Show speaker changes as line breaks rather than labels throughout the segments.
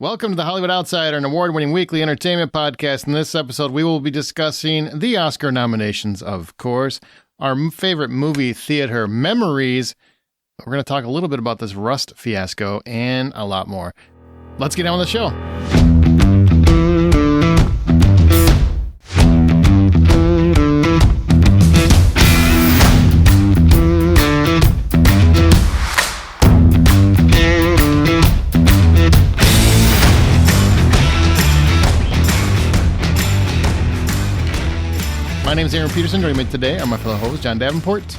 Welcome to the Hollywood Outsider, an award-winning weekly entertainment podcast. In this episode, we will be discussing the Oscar nominations, of course, our favorite movie theater memories. We're going to talk a little bit about this Rust fiasco and a lot more. Let's get on with the show. My name is Aaron Peterson. Joining me today are my fellow host, John Davenport.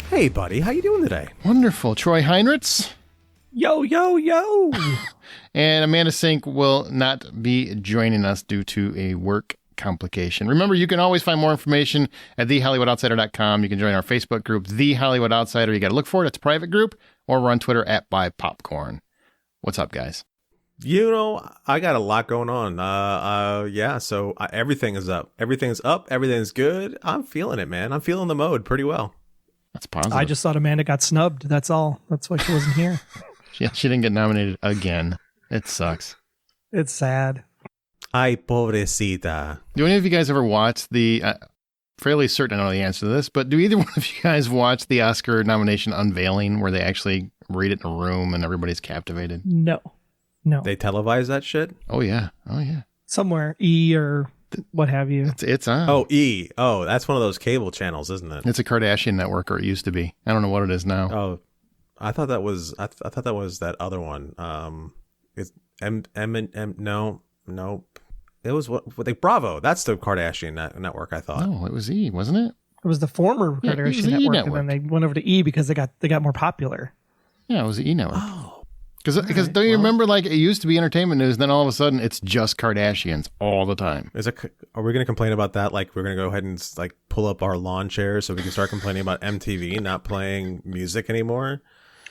Hey, buddy. How you doing today?
Wonderful. Troy Heinrichs.
Yo, yo, yo.
And Amanda Sink will not be joining us due to a work complication. Remember, you can always find more information at thehollywoodoutsider.com. You can join our Facebook group, The Hollywood Outsider. You got to look for it. It's a private group. Or we're on Twitter at BuyPopcorn. What's up, guys?
You know, I got a lot going on. So everything is up. Everything's up. Everything's good. I'm feeling it, man. I'm feeling the mode pretty well.
That's positive.
I just thought Amanda got snubbed. That's all. That's why she wasn't here.
She didn't get nominated again. It sucks.
It's sad.
Ay, pobrecita.
Do any of you guys ever watch the, fairly certain I know the answer to this, but do either one of you guys watch the Oscar nomination unveiling where they actually read it in a room and everybody's captivated?
No.
They televise that shit?
Oh, yeah.
Somewhere, E or what have you.
It's on.
Oh, E. Oh, that's one of those cable channels, isn't it?
It's a Kardashian network, or it used to be. I don't know what it is now.
Oh, I thought that was that other one. It's no. It was what Bravo. That's the Kardashian network, I thought.
No, it was E, wasn't it?
It was the former
Yeah, it was
Kardashian
the E
network,
network.
and then they went over to E because they got more popular.
Yeah, it was the E network.
Oh.
Because don't you remember, like, it used to be entertainment news, then all of a sudden it's just Kardashians all the time.
Are we going to complain about that? Like, we're going to go ahead and like pull up our lawn chairs so we can start complaining about MTV not playing music anymore?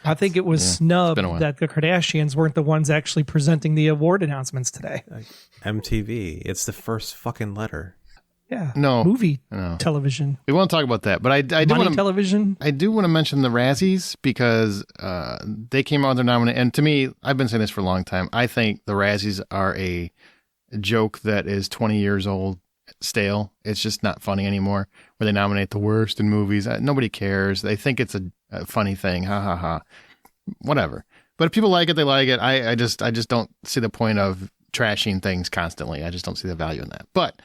I think it was snubbed that the Kardashians weren't the ones actually presenting the award announcements today.
MTV. It's the first fucking letter.
Yeah.
No.
Movie.
No.
Television.
We won't talk about that, but I do want to
television.
I do want to mention the Razzies because they came out with their nomination. And to me, I've been saying this for a long time. I think the Razzies are a joke that is 20 years old, stale. It's just not funny anymore. Where they nominate the worst in movies, nobody cares. They think it's a funny thing. Ha ha ha. Whatever. But if people like it, they like it. I just don't see the point of trashing things constantly. I just don't see the value in that. But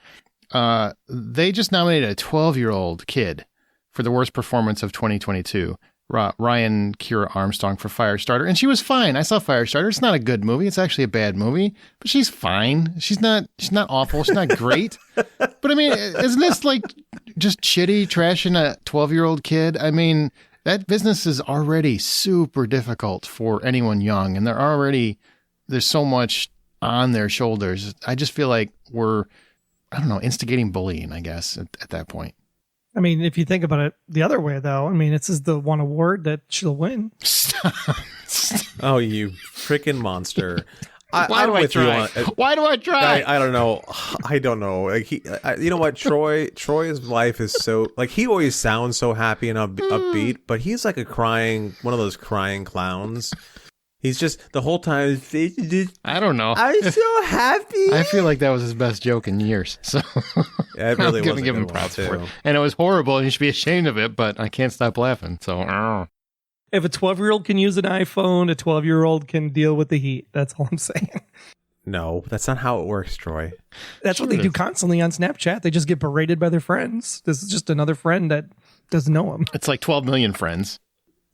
they just nominated a 12-year-old kid for the worst performance of 2022, Ryan Kira Armstrong for Firestarter. And she was fine. I saw Firestarter. It's not a good movie. It's actually a bad movie, but she's fine. She's not awful. She's not great. But I mean, isn't this like just shitty trashing a 12-year-old kid? I mean, that business is already super difficult for anyone young, and there's so much on their shoulders. I just feel like we're, I don't know, instigating bullying, I guess, at that point.
I mean, if you think about it the other way, though, I mean, this is the one award that she'll win.
Stop.
Oh, you freaking monster.
Why do I try? Why do I try?
I don't know. I don't know. Like you know what? Troy's life is so, like, he always sounds so happy and upbeat, but he's like one of those crying clowns. He's just the whole time.
I don't know.
I'm so happy.
I feel like that was his best joke in years. So
yeah, it really
I'm going to give him props for it. And it was horrible, and you should be ashamed of it. But I can't stop laughing. So
if a 12-year-old can use an iPhone, a 12-year-old can deal with the heat. That's all I'm saying.
No, that's not how it works, Troy.
That's what they do constantly on Snapchat. They just get berated by their friends. This is just another friend that doesn't know them.
It's like 12 million friends.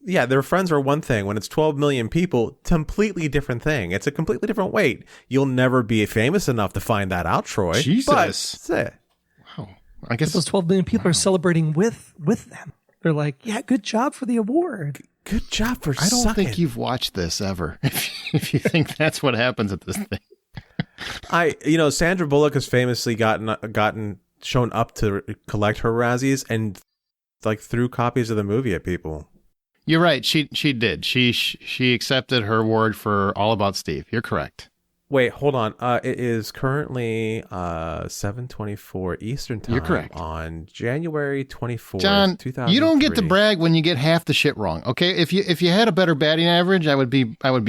Yeah, their friends are one thing. When it's 12 million people, completely different thing. It's a completely different weight. You'll never be famous enough to find that out, Troy.
Jesus.
But,
wow. I guess
those 12 million people are celebrating with them. They're like, yeah, good job for the award.
Good job for
I don't think you've watched this ever. If you think that's what happens at this thing.
Sandra Bullock has famously gotten shown up to collect her Razzies and like threw copies of the movie at people.
You're right. She did. She accepted her award for All About Steve. You're correct.
Wait, hold on. It is currently 7:24 Eastern Time.
You're correct.
On January 24th,
John,
2003.
you don't get to brag when you get half the shit wrong. Okay, if you had a better batting average, I would be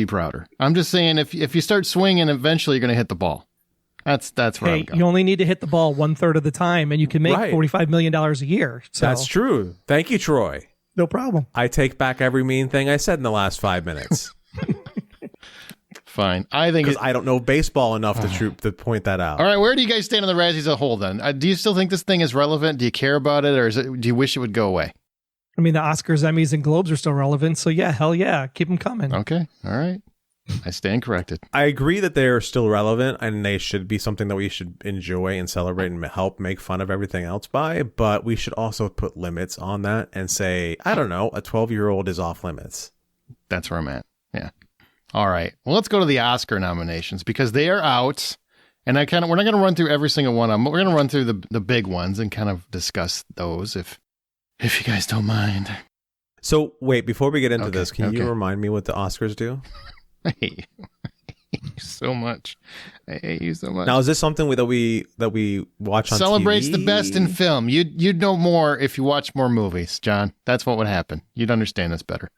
prouder. I'm just saying if you start swinging, eventually you're going to hit the ball. That's where I'm going.
You only need to hit the ball 1/3 of the time, and you can make
Right.
$45 million a year. So
That's true. Thank you, Troy.
no problem.
I take back every mean thing I said in the last 5 minutes
Fine. I think
because I don't know baseball enough to point that out.
All right, where do you guys stand on the Razzies as a whole then? Do you still think this thing is relevant? Do you care about it, or do you wish it would go away?
I mean, the Oscars, Emmys, and Globes are still relevant. So yeah, hell yeah, keep them coming.
Okay. All right. I stand corrected.
I agree that they're still relevant and they should be something that we should enjoy and celebrate and help make fun of everything else by, but we should also put limits on that and say, I don't know, a 12-year-old is off limits.
That's where I'm at. Yeah. All right. Well, let's go to the Oscar nominations because they are out. And we're not going to run through every single one of them, but we're going to run through the big ones and kind of discuss those if you guys don't mind.
So wait, before we get into this, can you remind me what the Oscars do?
I hate you so much. I hate you so much.
Now, is this something that we watch on
Celebrates
TV?
the best in film. You'd know more if you watch more movies, John. That's what would happen. You'd understand this better.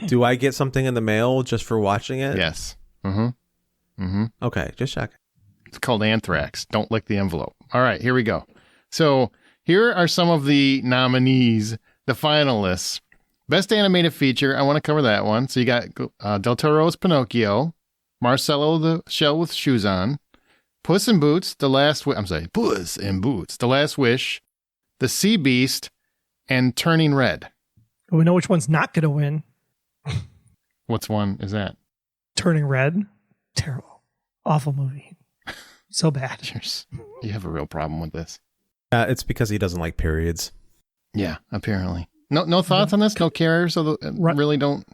Do I get something in the mail just for watching it?
Yes. Mm-hmm. Mm-hmm.
Okay, just check.
It's called Anthrax. Don't lick the envelope. All right, here we go. So here are some of the nominees, the finalists. Best Animated Feature, I want to cover that one. So you got Del Toro's Pinocchio, Marcelo the Shell with Shoes On, Puss in Boots, Puss in Boots, The Last Wish, The Sea Beast, and Turning Red.
We know which one's not going to win.
What's one is that?
Turning Red. Terrible. Awful movie. So bad.
You have a real problem with this.
It's because he doesn't like periods.
Yeah, apparently. No thoughts on this? No cares? So really don't.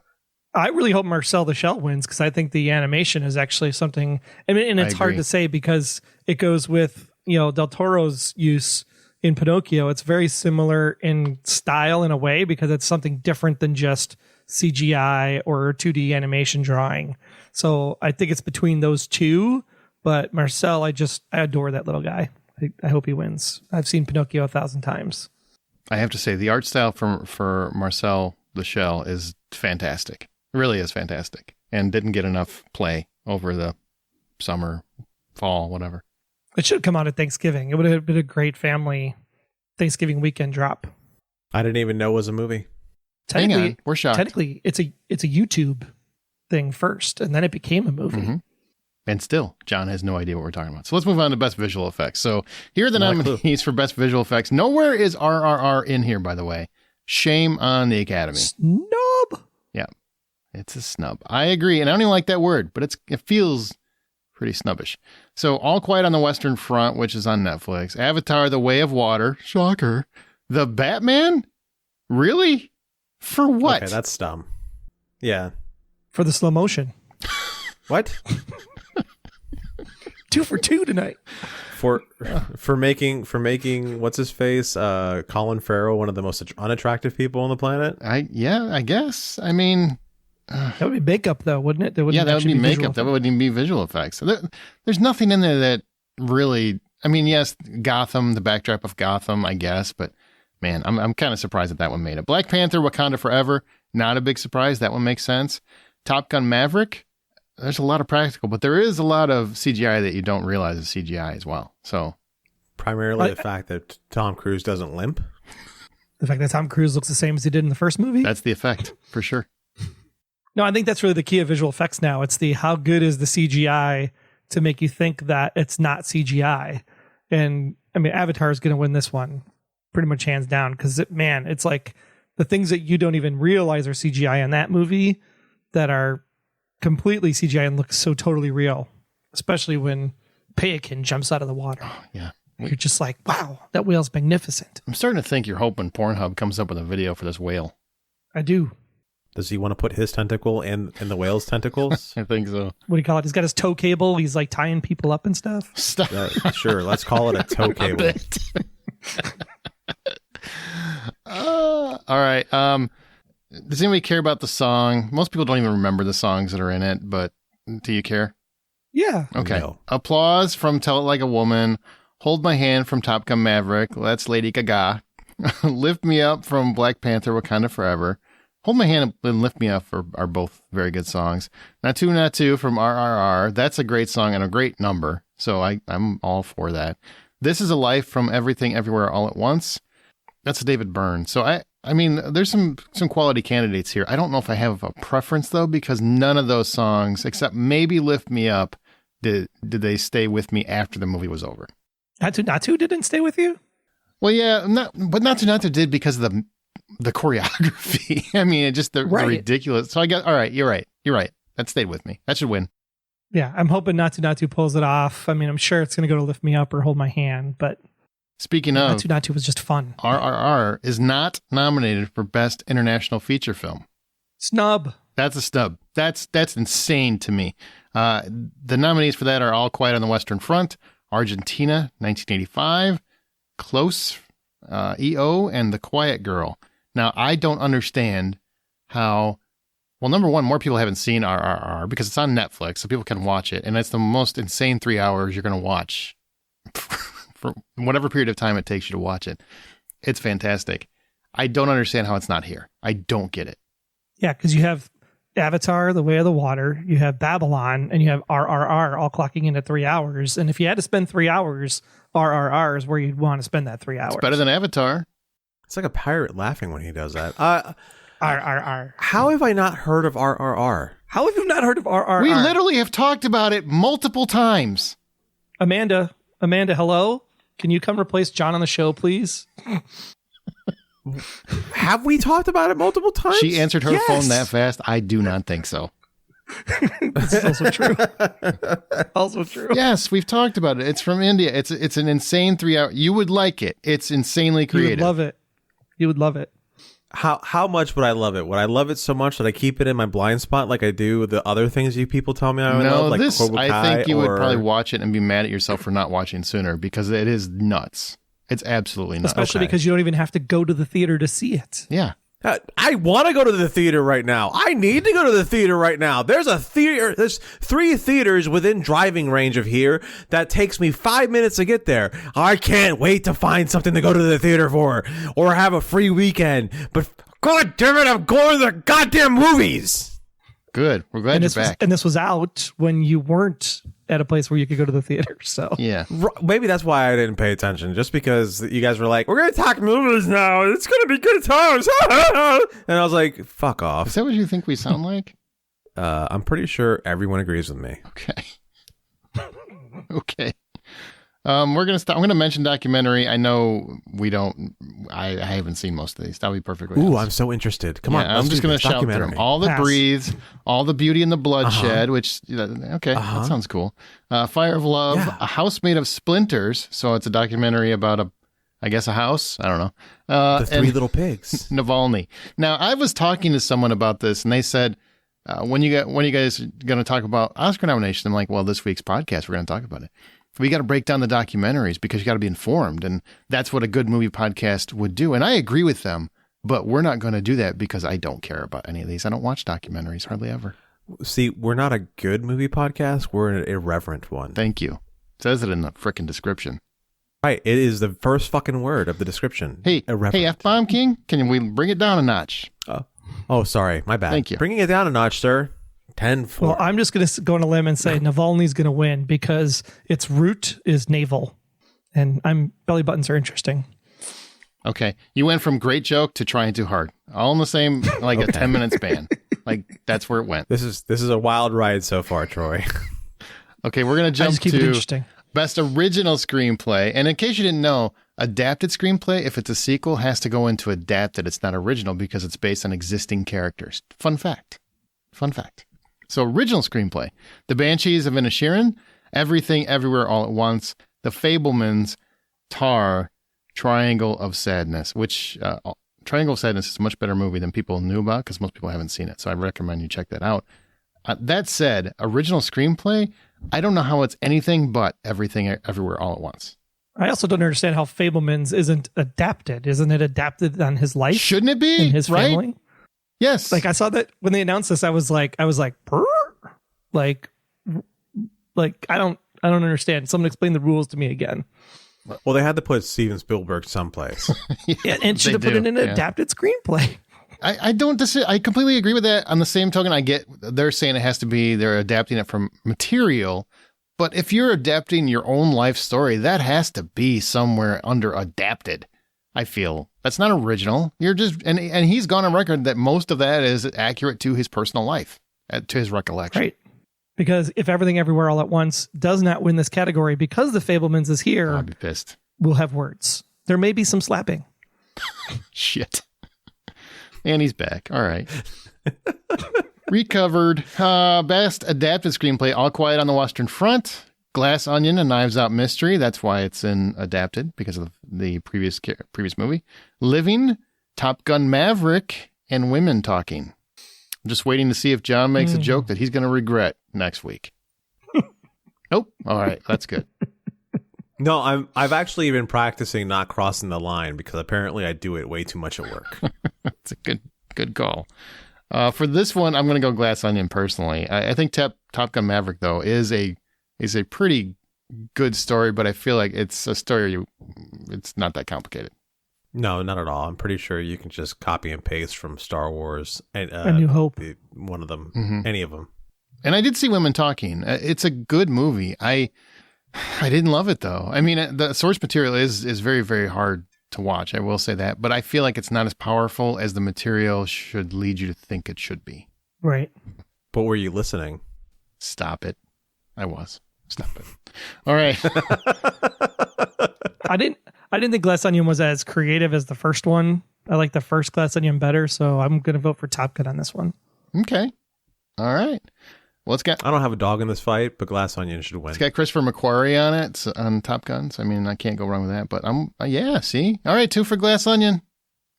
I really hope Marcel the Shell wins because I think the animation is actually something. I mean, and it's hard to say because it goes with Del Toro's use in Pinocchio. It's very similar in style in a way because it's something different than just CGI or 2D animation drawing. So I think it's between those two. But Marcel, I adore that little guy. I hope he wins. I've seen Pinocchio 1,000 times.
I have to say, the art style for Marcel the Shell is fantastic. It really is fantastic. And didn't get enough play over the summer, fall, whatever.
It should come out at Thanksgiving. It would have been a great family Thanksgiving weekend drop.
I didn't even know it was a movie.
Hang on, we're shocked.
Technically, it's a YouTube thing first, and then it became a movie.
Mm-hmm. And still, John has no idea what we're talking about. So let's move on to Best Visual Effects. So here are the nominees for Best Visual Effects. Nowhere is RRR in here, by the way. Shame on the Academy.
Snub.
Yeah, it's a snub. I agree, and I don't even like that word, but it feels pretty snubbish. So All Quiet on the Western Front, which is on Netflix. Avatar: The Way of Water. Shocker. The Batman? Really? For what?
Okay, that's dumb. Yeah.
For the slow motion.
What?
2 for 2 tonight.
For making what's his face, Colin Farrell, one of the most unattractive people on the planet.
I guess. I mean,
that would be makeup, though, wouldn't it?
That would be makeup. That wouldn't even be visual effects. There's nothing in there that really. I mean, yes, Gotham, the backdrop of Gotham, I guess, but man, I'm kind of surprised that one made it. Black Panther: Wakanda Forever, not a big surprise. That one makes sense. Top Gun: Maverick. There's a lot of practical, but there is a lot of CGI that you don't realize is CGI as well. So,
primarily the fact that Tom Cruise doesn't limp.
The fact that Tom Cruise looks the same as he did in the first movie.
That's the effect, for sure.
No, I think that's really the key of visual effects now. It's the how good is the CGI to make you think that it's not CGI. And I mean, Avatar is going to win this one pretty much hands down because, it's like the things that you don't even realize are CGI in that movie that are completely CGI and looks so totally real, especially when Payakin jumps out of the water.
Oh, yeah.
You're just like, wow, that whale's magnificent.
I'm starting to think you're hoping Pornhub comes up with a video for this whale.
I do.
Does he want to put his tentacle in the whale's tentacles?
I think so.
What do you call it? He's got his tow cable. He's like tying people up and stuff.
Sure, let's call it a tow cable.
All right. Does anybody care about the song? Most people don't even remember the songs that are in it, but do you care?
Yeah.
Okay.
No.
Applause from Tell It Like a Woman. Hold My Hand from Top Gun Maverick. That's Lady Gaga. Lift Me Up from Black Panther, Wakanda Forever. Hold My Hand and Lift Me Up are both very good songs. Natu Natu from RRR. That's a great song and a great number. So I'm all for that. This Is a Life from Everything Everywhere All at Once. That's David Byrne. So I mean, there's some quality candidates here. I don't know if I have a preference though, because none of those songs, except maybe Lift Me Up, did they stay with me after the movie was over.
Natu Natu didn't stay with you?
Well, yeah, but Natu Natu did because of the choreography. I mean, it just the ridiculous. So I got, all right, you're right. That stayed with me. That should win.
Yeah, I'm hoping Natu Natu pulls it off. I mean, I'm sure it's going to go to Lift Me Up or Hold My Hand, but
speaking of,
Natu Natu was just fun.
RRR is not nominated for Best International Feature Film.
Snub.
That's a snub. That's insane to me. The nominees for that are All Quiet on the Western Front, Argentina, 1985, Close, EO, and The Quiet Girl. Now, I don't understand how... Well, number one, more people haven't seen RRR because it's on Netflix, so people can watch it. And it's the most insane 3 hours you're going to watch for whatever period of time it takes you to watch it. It's fantastic. I don't understand how it's not here. I don't get it.
Yeah, because you have Avatar, The Way of the Water, you have Babylon, and you have RRR all clocking into 3 hours. And if you had to spend 3 hours, RRR is where you'd want to spend that 3 hours.
It's better than Avatar.
It's like a pirate laughing when he does that.
RRR.
How have I not heard of RRR?
How have you not heard of RRR?
We literally have talked about it multiple times.
Amanda, hello? Can you come replace John on the show, please?
Have we talked about it multiple times?
She answered her phone that fast. I do not think so.
This is also true. Also true.
Yes, we've talked about it. It's from India. It's an insane 3 hour. You would like it. It's insanely creative.
You would love it. You would love it.
How much would I love it? Would I love it so much that I keep it in my blind spot like I do with the other things you people tell me I would love? Like
this,
Cobra Kai,
I think you would probably watch it and be mad at yourself for not watching sooner because it is nuts. It's absolutely nuts.
Especially because you don't even have to go to the theater to see it.
Yeah.
I want to go to the theater right now. I need to go to the theater right now. There's 3 theaters within driving range of here that takes me 5 minutes to get there. I can't wait to find something to go to the theater for or have a free weekend. But God damn it, I'm going to the goddamn movies.
Good. We're glad you're back.
And this was out when you weren't at a place where you could go to the theater. So
yeah,
maybe that's why I didn't pay attention. Just because you guys were like, "We're going to talk movies now. It's going to be good times," and I was like, "Fuck off."
Is that what you think we sound like?
I'm pretty sure everyone agrees with me.
Okay. Okay. We're gonna stop. I'm gonna mention documentary. I know we don't. I haven't seen most of these. That'll be perfectly.
Ooh,
honest.
I'm so interested. Come on,
I'm just gonna shout through them. All That Breathes, All the Beauty and the Bloodshed. Which that sounds cool. Fire of Love, A House Made of Splinters. So it's a documentary about a house. I don't know.
The Three Little Pigs.
Navalny. Now I was talking to someone about this, and they said, when you guys gonna talk about Oscar nominations? I'm like, well, this week's podcast we're gonna talk about it. We got to break down the documentaries because you got to be informed. And that's what a good movie podcast would do. And I agree with them, but we're not going to do that because I don't care about any of these. I don't watch documentaries hardly ever.
See, we're not a good movie podcast. We're an irreverent one.
Thank you. It says it in the frickin' description.
Right. It is the first fucking word of the description.
Hey, F-Bomb King, can we bring it down a notch?
Oh, sorry. My bad.
Thank you.
Bringing it down a notch, sir. 10-4.
Well, I'm just going to go on a limb and say Navalny's going to win because its root is navel, and belly buttons are interesting.
Okay, you went from great joke to trying too hard, all in the same a 10-minute span. Like that's where it went.
This is a wild ride so far, Troy.
Okay, we're gonna jump
keep it
to
interesting.
Best Original Screenplay, and in case you didn't know, adapted screenplay, if it's a sequel, has to go into adapted. It's not original because it's based on existing characters. Fun fact. So original screenplay, The Banshees of Inisherin, Everything Everywhere All at Once, The Fabelmans, Tar, Triangle of Sadness, which Triangle of Sadness is a much better movie than people knew about because most people haven't seen it. So I recommend you check that out. That said, original screenplay, I don't know how it's anything but Everything Everywhere All at Once.
I also don't understand how Fabelmans isn't adapted. Isn't it adapted on his life?
Shouldn't it be?
And his family?
Yes.
Like I saw that when they announced this, I was like, like Like, I don't understand. Someone explain the rules to me again.
Well, they had to put Steven Spielberg someplace.
And should have put it in an adapted screenplay.
I don't I completely agree with that. On the same token, I get they're saying it has to be, they're adapting it from material. But if you're adapting your own life story, that has to be somewhere under adapted. I feel that's not original. You're just, and he's gone on record that most of that is accurate to his personal life, to his recollection.
Right. Because if Everything Everywhere All at Once does not win this category because The Fabelmans is here,
I'll be pissed.
We'll have words. There may be some slapping.
Shit. And he's back. All right. Recovered. Best adapted screenplay, All Quiet on the Western Front, Glass Onion, and Knives Out Mystery. That's why it's in adapted, because of the previous movie. Living, Top Gun Maverick, and Women Talking. I'm just waiting to see if John makes a joke that he's going to regret next week. Nope. All right. That's good.
No, I've actually been practicing not crossing the line because apparently I do it way too much at work.
That's a good call. For this one, I'm going to go Glass Onion personally. I think Top Gun Maverick, though, is a pretty good story, but I feel like it's a story it's not that complicated.
No, not at all. I'm pretty sure you can just copy and paste from Star Wars and
A New Hope.
One of them, any of them.
And I did see Women Talking. It's a good movie. I didn't love it, though. I mean, the source material is very, very hard to watch. I will say that. But I feel like it's not as powerful as the material should lead you to think it should be.
Right.
But were you listening?
Stop it. I was. Stop it. All right.
I didn't think Glass Onion was as creative as the first one. I like the first Glass Onion better, so I'm going to vote for Top Gun on this one.
Okay. All right. Well, it's got...
I don't have a dog in this fight, but Glass Onion should win.
It's got Christopher McQuarrie on it, on Top Gun. So, I mean, I can't go wrong with that. But yeah, see? All right, 2 for Glass Onion.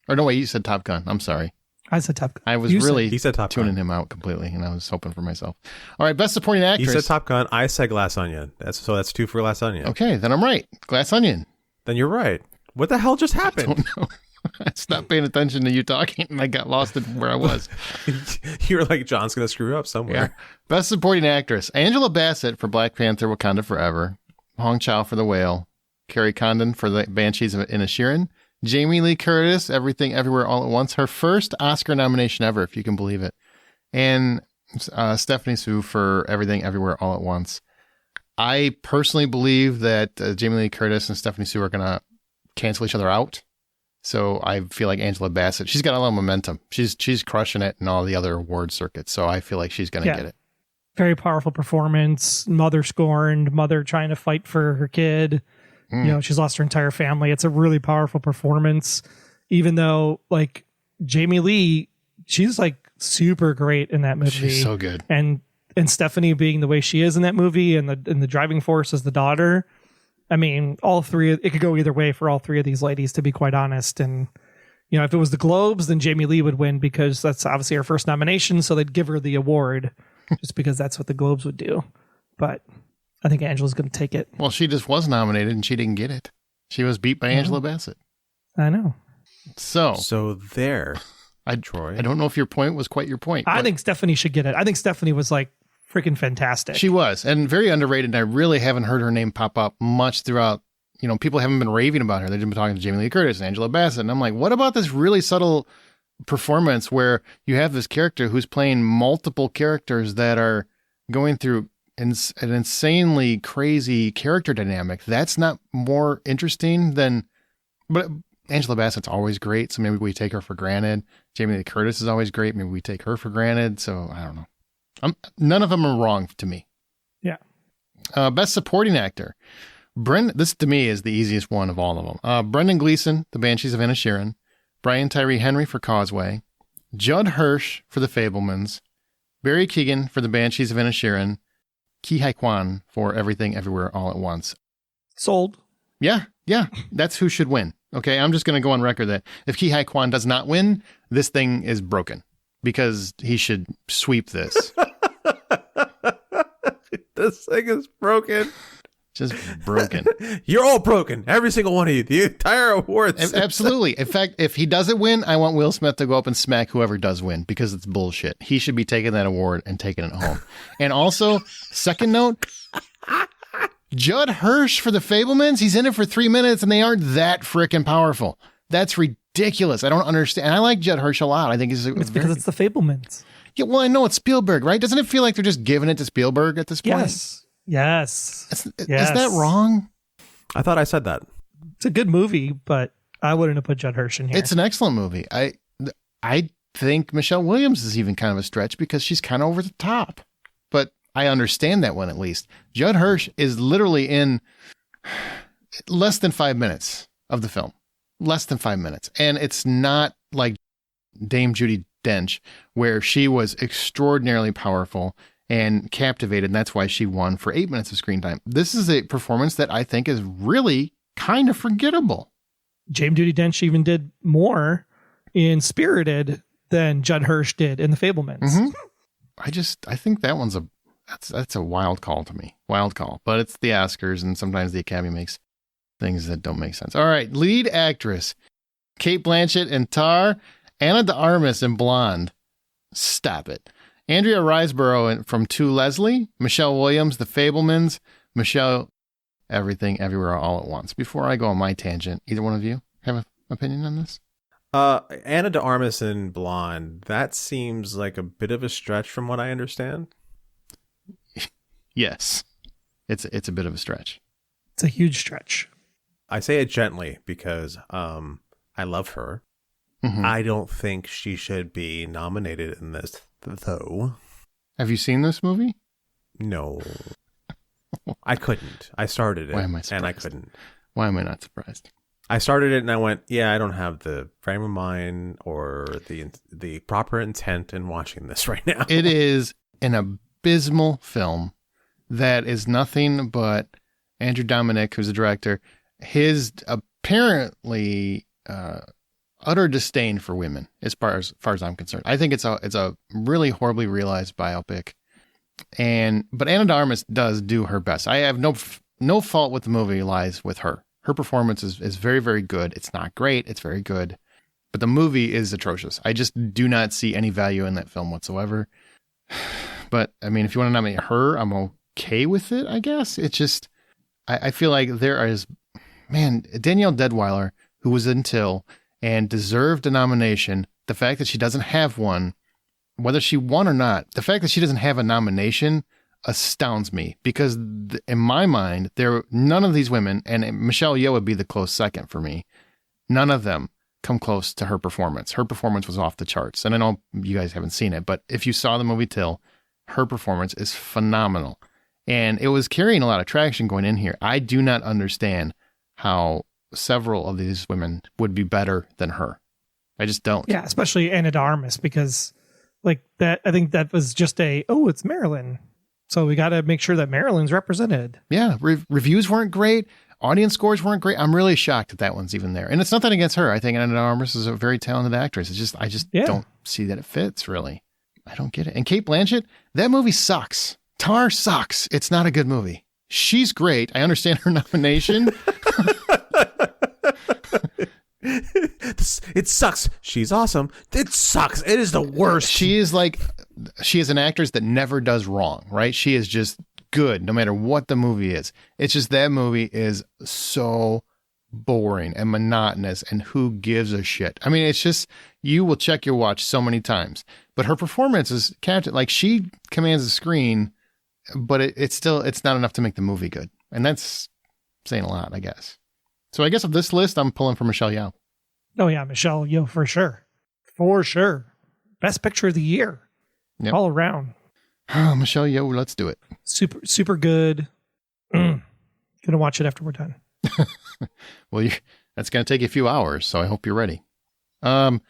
Or no, wait, you said Top Gun. I'm sorry.
I said Top Gun.
I was
he said Top
tuning
Gun.
him out completely, and I was hoping for myself. All right, Best Supporting Actress.
You said Top Gun. I said Glass Onion. That's 2 for Glass Onion.
Okay, then I'm right. Glass Onion.
Then you're right. What the hell just happened?
I don't know. I stopped paying attention to you talking, and I got lost in where I was.
You're like, John's going to screw up somewhere.
Yeah. Best Supporting Actress. Angela Bassett for Black Panther, Wakanda Forever. Hong Chow for The Whale. Carrie Condon for The Banshees of Inisherin. Jamie Lee Curtis, Everything Everywhere All at Once. Her first Oscar nomination ever, if you can believe it. And Stephanie Hsu for Everything Everywhere All at Once. I personally believe that Jamie Lee Curtis and Stephanie Hsu are going to cancel each other out. So I feel like Angela Bassett, she's got a lot of momentum. She's crushing it in all the other award circuits. So I feel like she's going to get it.
Very powerful performance. Mother scorned, mother trying to fight for her kid. You know, she's lost her entire family. It's a really powerful performance. Even though, like, Jamie Lee, she's like super great in that movie.
She's so good.
And Stephanie being the way she is in that movie, and the driving force as the daughter. I mean, all three, it could go either way for all three of these ladies, to be quite honest. And, you know, if it was the Globes, then Jamie Lee would win because that's obviously her first nomination. So they'd give her the award just because that's what the Globes would do. But I think Angela's going to take it.
Well, she just was nominated and she didn't get it. She was beat by Angela Bassett.
I know.
So there, Troy.
I don't know if your point was quite your point.
I think Stephanie should get it. I think Stephanie was like freaking fantastic.
She was, and very underrated. And I really haven't heard her name pop up much throughout. You know, people haven't been raving about her. They've been talking to Jamie Lee Curtis and Angela Bassett. And I'm like, what about this really subtle performance where you have this character who's playing multiple characters that are going through an insanely crazy character dynamic? That's not more interesting than, but Angela Bassett's always great. So maybe we take her for granted. Jamie Lee Curtis is always great. Maybe we take her for granted. So I don't know. None of them are wrong to me.
Yeah.
Best Supporting Actor. This to me is the easiest one of all of them. Brendan Gleeson, The Banshees of Inisherin. Brian Tyree Henry for Causeway. Judd Hirsch for The Fabelmans. Barry Keoghan for The Banshees of Inisherin. Ki Hai Kwan for Everything Everywhere All at Once.
Sold.
Yeah. That's who should win. Okay, I'm just going to go on record that if Ki Hai Kwan does not win, this thing is broken because he should sweep this.
This thing is broken.
Just broken.
You're all broken. Every single one of you. The entire awards.
Absolutely. In fact, if he doesn't win, I want Will Smith to go up and smack whoever does win because it's bullshit. He should be taking that award and taking it home. And also, second note, Judd Hirsch for the Fabelmans? He's in it for 3 minutes and they aren't that freaking powerful. That's ridiculous. I don't understand. I like Judd Hirsch a lot. I think he's
because it's the Fabelmans.
Yeah, well, I know it's Spielberg, right? Doesn't it feel like they're just giving it to Spielberg at this point?
Yes.
Is that wrong?
I thought I said that.
It's a good movie, but I wouldn't have put Judd Hirsch in here.
It's an excellent movie. I think Michelle Williams is even kind of a stretch because she's kind of over the top. But I understand that one at least. Judd Hirsch is literally in less than 5 minutes of the film. Less than 5 minutes. And it's not like Dame Judi Dench, where she was extraordinarily powerful and captivated, and that's why she won for 8 minutes of screen time. This is a performance that I think is really kind of forgettable. Dame
Judi Dench even did more in Spirited than Judd Hirsch did in The Fabelmans.
Mm-hmm. I think that one's that's a wild call to me. Wild call. But it's the Oscars, and sometimes the Academy makes things that don't make sense. All right, lead actress. Cate Blanchett in Tar, Ana de Armas in Blonde. Stop it. Andrea Riseborough from To Leslie, Michelle Williams, The Fabelmans, Michelle Everything Everywhere All at Once. Before I go on my tangent, either one of you have an opinion on this?
Ana de Armas in Blonde, that seems like a bit of a stretch from what I understand.
Yes, it's a bit of a stretch.
It's a huge stretch.
I say it gently because I love her. Mm-hmm. I don't think she should be nominated in this, though.
Have you seen this movie?
No. I couldn't. I started it,
Why am I surprised?
And I couldn't.
Why am I not surprised?
I started it and I went, yeah, I don't have the frame of mind or the proper intent in watching this right now.
It is an abysmal film that is nothing but Andrew Dominik, who's the director, his apparently utter disdain for women, as far as I'm concerned. I think it's a really horribly realized biopic, but Ana de Armas does do her best. I have no fault with the movie lies with her. Her performance is very, very good. It's not great. It's very good. But the movie is atrocious. I just do not see any value in that film whatsoever. But, I mean, if you want to nominate her, I'm okay with it, I guess. It's just, I feel like there is, man, Danielle Deadwyler, who was in Till and deserved a nomination. The fact that she doesn't have one, whether she won or not, the fact that she doesn't have a nomination astounds me, because in my mind, none of these women, and Michelle Yeoh would be the close second for me, none of them come close to her performance. Her performance was off the charts. And I know you guys haven't seen it, but if you saw the movie Till, her performance is phenomenal. And it was carrying a lot of traction going in here. I do not understand how several of these women would be better than her. I just don't.
Yeah, especially Ana de Armas, because like that, I think that was just it's Marilyn. So we got to make sure that Marilyn's represented.
Yeah, reviews weren't great. Audience scores weren't great. I'm really shocked that one's even there. And it's nothing against her. I think Ana de Armas is a very talented actress. It's just, I just don't see that it fits, really. I don't get it. And Cate Blanchett, that movie sucks. Tar sucks. It's not a good movie. She's great. I understand her nomination.
It sucks. She's awesome. It sucks. It is the worst.
She is an actress that never does wrong, right? She is just good no matter what the movie is. It's just that movie is so boring and monotonous, and who gives a shit? I mean, it's just, you will check your watch so many times, but her performance is captain. Like, she commands the screen, but it's not enough to make the movie good. And that's saying a lot, I guess. So I guess of this list, I'm pulling for Michelle Yeoh.
Oh yeah, Michelle Yeoh for sure. For sure. Best picture of the year. Yep. All around.
Oh, Michelle Yeoh, let's do it.
Super, super good. Gonna watch it after we're done.
Well, that's going to take you a few hours, so I hope you're ready. And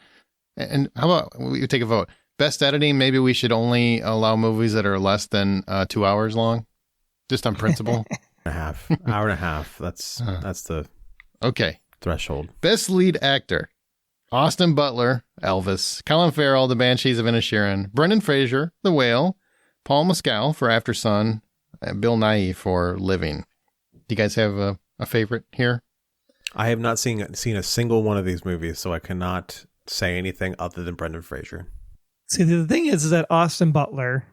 how about we take a vote? Best editing, maybe we should only allow movies that are less than 2 hours long, just on principle.
Hour and a half. That's the threshold.
Best lead actor: Austin Butler, Elvis; Colin Farrell, The Banshees of Inisherin; Brendan Fraser, The Whale; Paul Mescal for After Sun; and Bill Nighy for Living. Do you guys have a favorite here?
I have not seen a single one of these movies, so I cannot say anything other than Brendan Fraser.
See, the thing is that Austin Butler,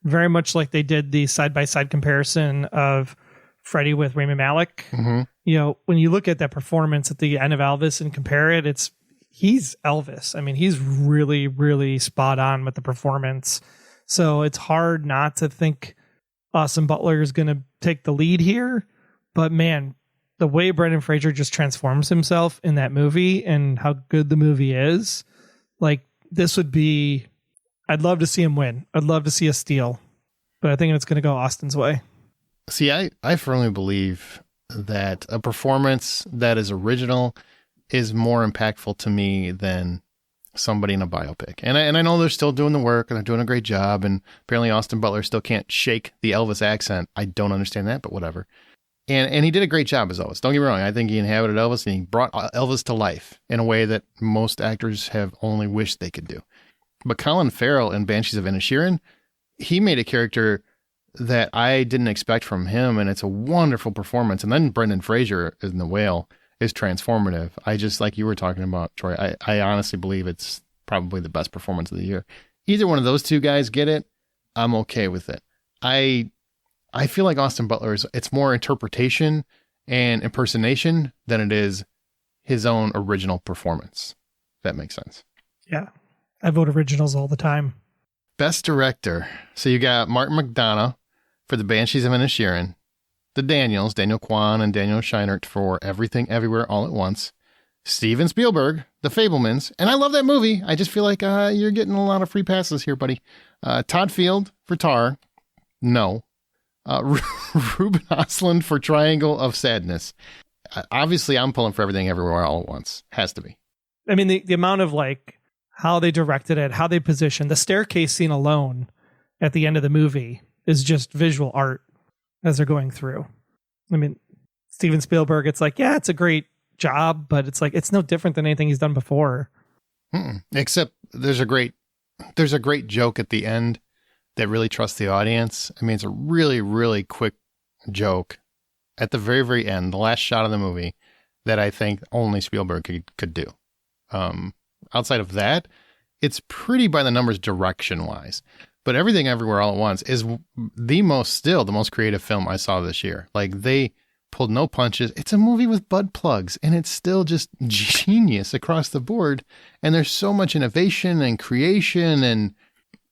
very much like they did the side-by-side comparison of Freddie with Rami Malek.
Mm-hmm.
You know, when you look at that performance at the end of Elvis and compare it, he's Elvis. I mean, he's really, really spot on with the performance. So it's hard not to think Austin Butler is going to take the lead here. But man, the way Brendan Fraser just transforms himself in that movie and how good the movie is, like this would be, I'd love to see him win. I'd love to see a steal, but I think it's going to go Austin's way.
See, I firmly believe that a performance that is original is more impactful to me than somebody in a biopic. And I know they're still doing the work and they're doing a great job. And apparently Austin Butler still can't shake the Elvis accent. I don't understand that, but whatever. And he did a great job as Elvis. Don't get me wrong. I think he inhabited Elvis and he brought Elvis to life in a way that most actors have only wished they could do. But Colin Farrell in Banshees of Inisherin, he made a character that I didn't expect from him, and it's a wonderful performance. And then Brendan Fraser in The Whale is transformative. I just, like you were talking about, Troy, I honestly believe it's probably the best performance of the year. Either one of those two guys get it, I'm okay with it. I feel like Austin Butler it's more interpretation and impersonation than it is his own original performance. If that makes sense.
Yeah. I vote originals all the time.
Best director. So you got Martin McDonagh for The Banshees of Inisherin, the Daniels, Daniel Kwan and Daniel Scheinert for Everything Everywhere All at Once, Steven Spielberg, The Fabelmans, and I love that movie. I just feel like you're getting a lot of free passes here, buddy. Todd Field for Tar, no. Ruben Östlund for Triangle of Sadness. Obviously, I'm pulling for Everything Everywhere All at Once. Has to be.
I mean, the amount of like how they directed it, how they positioned the staircase scene alone at the end of the movie is just visual art as they're going through. I mean, Steven Spielberg, it's like, yeah, it's a great job, but it's like, it's no different than anything he's done before.
Except there's a great joke at the end that really trusts the audience. I mean, it's a really, really quick joke at the very, very end, the last shot of the movie that I think only Spielberg could do. Outside of that, it's pretty by the numbers direction wise, but Everything Everywhere All at Once is the most creative film I saw this year. Like they pulled no punches. It's a movie with butt plugs and it's still just genius across the board. And there's so much innovation and creation and,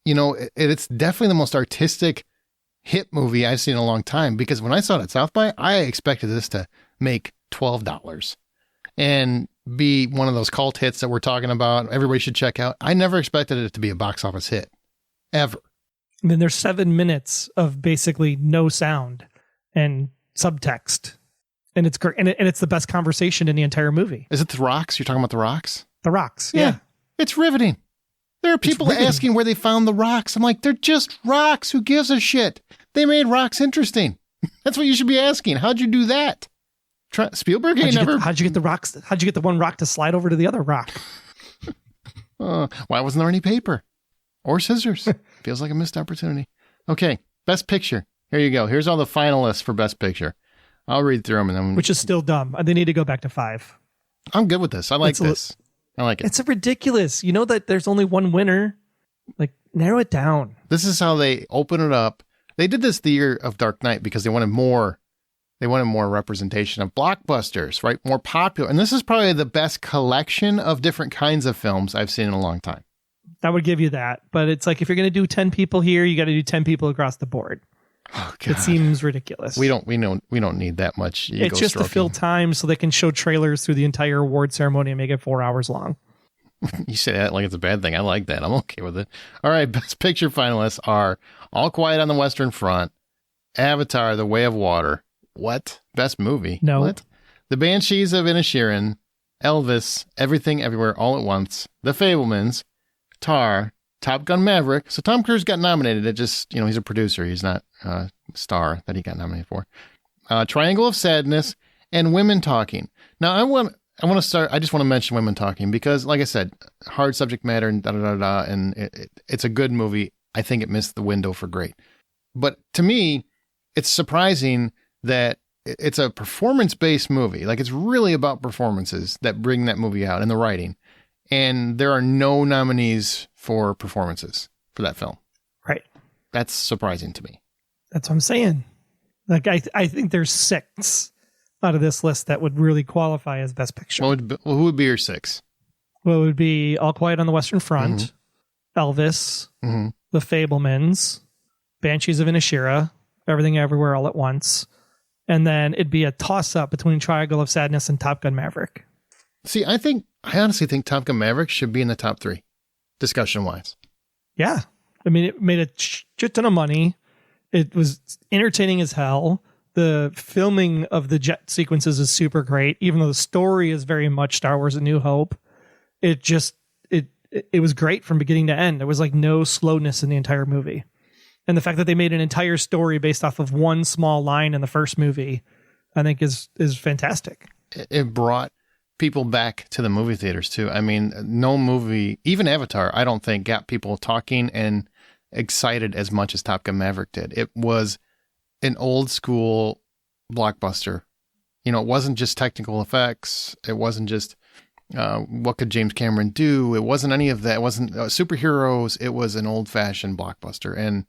you know, it's definitely the most artistic hit movie I've seen in a long time, because when I saw it at South by, I expected this to make $12 and be one of those cult hits that we're talking about. Everybody should check out. I never expected it to be a box office hit ever.
I mean, there's 7 minutes of basically no sound and subtext, and it's great. And it's the best conversation in the entire movie.
Is it The Rocks? You're talking about The Rocks?
The Rocks. Yeah.
It's riveting. There are people asking where they found the rocks. I'm like, they're just rocks. Who gives a shit? They made rocks interesting. That's what you should be asking. How'd you do that? Spielberg ain't never.
How'd you get the rocks? How'd you get the one rock to slide over to the other rock?
Why wasn't there any paper or scissors? Feels like a missed opportunity. Okay, Best Picture. Here you go. Here's all the finalists for Best Picture. I'll read through them and then.
Which is still dumb. They need to go back to 5.
I'm good with this. I like this. I like it.
It's ridiculous. You know that there's only one winner. Like, narrow it down.
This is how they open it up. They did this the year of Dark Knight because they wanted more representation of blockbusters, right? More popular. And this is probably the best collection of different kinds of films I've seen in a long time.
I would give you that. But it's like, if you're going to do 10 people here, you got to do 10 people across the board.
Oh, God.
It seems ridiculous.
We don't need that much ego
It's just
stroking.
to fill time so they can show trailers through the entire award ceremony and make it 4 hours long.
You say that like it's a bad thing. I like that. I'm okay with it. All right. Best Picture finalists are All Quiet on the Western Front, Avatar, The Way of Water. What? Best movie?
No.
What? The Banshees of Inisherin, Elvis, Everything Everywhere All at Once, The Fabelmans, Tar, Top Gun Maverick. So Tom Cruise got nominated. It just, he's a producer. He's not a star that he got nominated for. Triangle of Sadness and Women Talking. Now, I just want to mention Women Talking because, like I said, hard subject matter and da-da-da-da, and it's a good movie. I think it missed the window for great. But to me, it's surprising that it's a performance-based movie. Like, it's really about performances that bring that movie out and the writing. And there are no nominees for performances for that film.
Right.
That's surprising to me.
That's what I'm saying. Like I think there's 6 out of this list that would really qualify as Best Picture.
Who would be your 6?
Well, it would be All Quiet on the Western Front, Elvis, The Fabelmans, Banshees of Inisherin, Everything Everywhere All at Once, and then it'd be a toss-up between Triangle of Sadness and Top Gun Maverick.
See, I honestly think Top Gun Maverick should be in the top 3, discussion-wise.
Yeah. I mean, it made a shit ton of money. It was entertaining as hell. The filming of the jet sequences is super great, even though the story is very much Star Wars: A New Hope. It was great from beginning to end. There was like no slowness in the entire movie. And the fact that they made an entire story based off of one small line in the first movie, I think is fantastic.
It brought people back to the movie theaters too. I mean, no movie, even Avatar, I don't think got people talking and excited as much as Top Gun Maverick did. It was an old school blockbuster. You know, it wasn't just technical effects. It wasn't just what could James Cameron do. It wasn't any of that. It wasn't superheroes. It was an old fashioned blockbuster. And,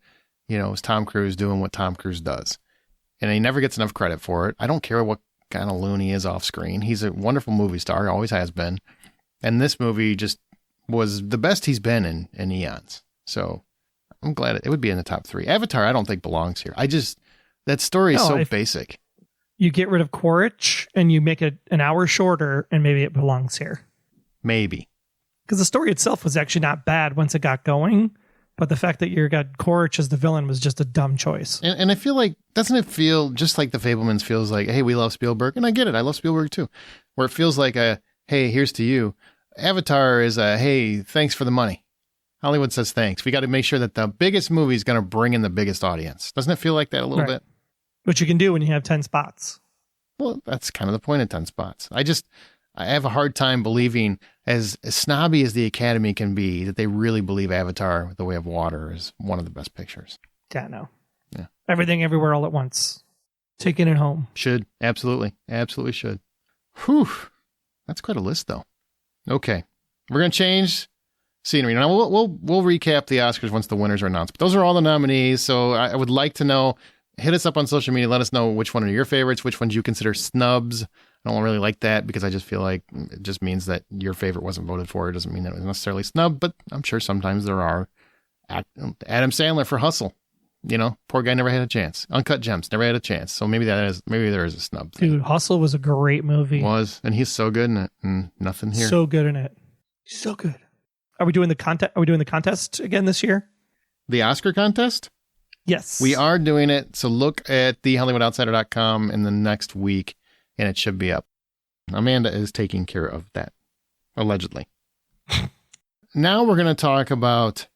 you know, it was Tom Cruise doing what Tom Cruise does. And he never gets enough credit for it. I don't care what kind of loon he is off screen. He's a wonderful movie star. Always has been. And this movie just was the best he's been in eons. So I'm glad it would be in the top 3. Avatar, I don't think belongs here. That story is so basic.
You get rid of Quaritch and you make it an hour shorter, and maybe it belongs here.
Maybe.
Because the story itself was actually not bad once it got going, but the fact that you got Quaritch as the villain was just a dumb choice.
And I feel like, doesn't it feel just like The Fabelmans feels like, hey, we love Spielberg, and I get it, I love Spielberg too, where it feels like a, hey, here's to you. Avatar is a, hey, thanks for the money. Hollywood says thanks. We got to make sure that the biggest movie is going to bring in the biggest audience. Doesn't it feel like that a little bit?
Which you can do when you have 10 spots.
Well, that's kind of the point of 10 spots. I have a hard time believing, as snobby as the Academy can be, that they really believe Avatar: The Way of Water is one of the best pictures.
Yeah, no.
Yeah.
Everything Everywhere All at Once. Taking it home.
Should. Absolutely. Absolutely should. Whew. That's quite a list, though. Okay. We're going to change scenery. Now, we'll recap the Oscars once the winners are announced. But those are all the nominees, so I would like to know. Hit us up on social media. Let us know which one are your favorites, which ones you consider snubs. I don't really like that because I just feel like it just means that your favorite wasn't voted for. It doesn't mean that it was necessarily snubbed, but I'm sure sometimes there are. Adam Sandler for Hustle. You know, poor guy never had a chance. Uncut Gems never had a chance. So maybe there is a snub thing.
Dude, Hustle was a great movie.
And he's so good in it, and nothing here.
So good in it. So good. Are we doing the contest again this year?
The Oscar contest?
Yes.
We are doing it. So look at thehollywoodoutsider.com in the next week, and it should be up. Amanda is taking care of that, allegedly. Now we're going to talk about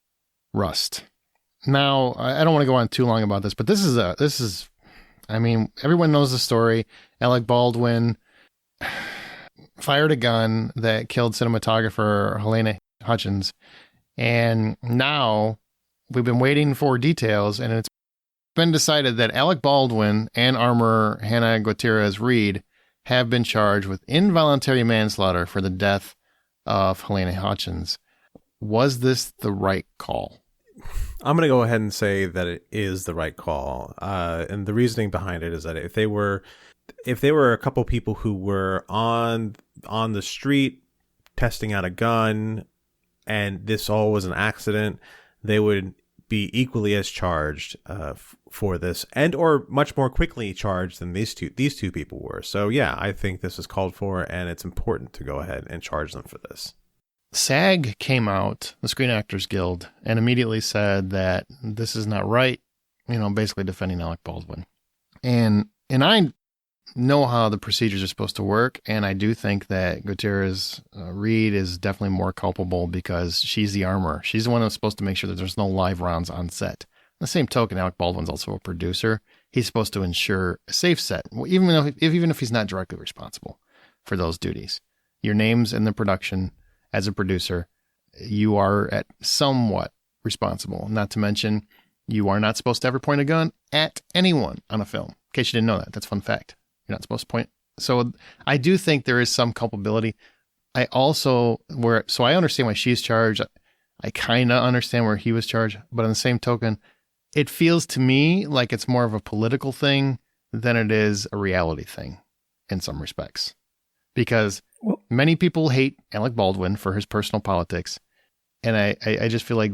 Rust. Now, I don't want to go on too long about this, but this is, I mean, everyone knows the story. Alec Baldwin fired a gun that killed cinematographer Helena Hutchins, and now we've been waiting for details, and it's been decided that Alec Baldwin and armorer Hannah Gutierrez-Reed have been charged with involuntary manslaughter for the death of Helena Hutchins. Was this the right call?
I'm going to go ahead and say that it is the right call. And the reasoning behind it is that if they were a couple people who were on the street testing out a gun and this all was an accident, they would be equally as charged for this, and or much more quickly charged than these two people were. So yeah, I think this is called for, and it's important to go ahead and charge them for this.
SAG came out, the Screen Actors Guild, and immediately said that this is not right, you know, basically defending Alec Baldwin. And I know how the procedures are supposed to work, and I do think that Gutierrez Reed is definitely more culpable because she's the armorer. She's the one that's supposed to make sure that there's no live rounds on set. On the same token, Alec Baldwin's also a producer. He's supposed to ensure a safe set, even if he's not directly responsible for those duties. Your name's in the production. As a producer, you are at somewhat responsible. Not to mention, you are not supposed to ever point a gun at anyone on a film. In case you didn't know that, that's a fun fact. You're not supposed to point. So I do think there is some culpability. I understand why she's charged. I kind of understand where he was charged, but on the same token, it feels to me like it's more of a political thing than it is a reality thing in some respects. Because many people hate Alec Baldwin for his personal politics. And I just feel like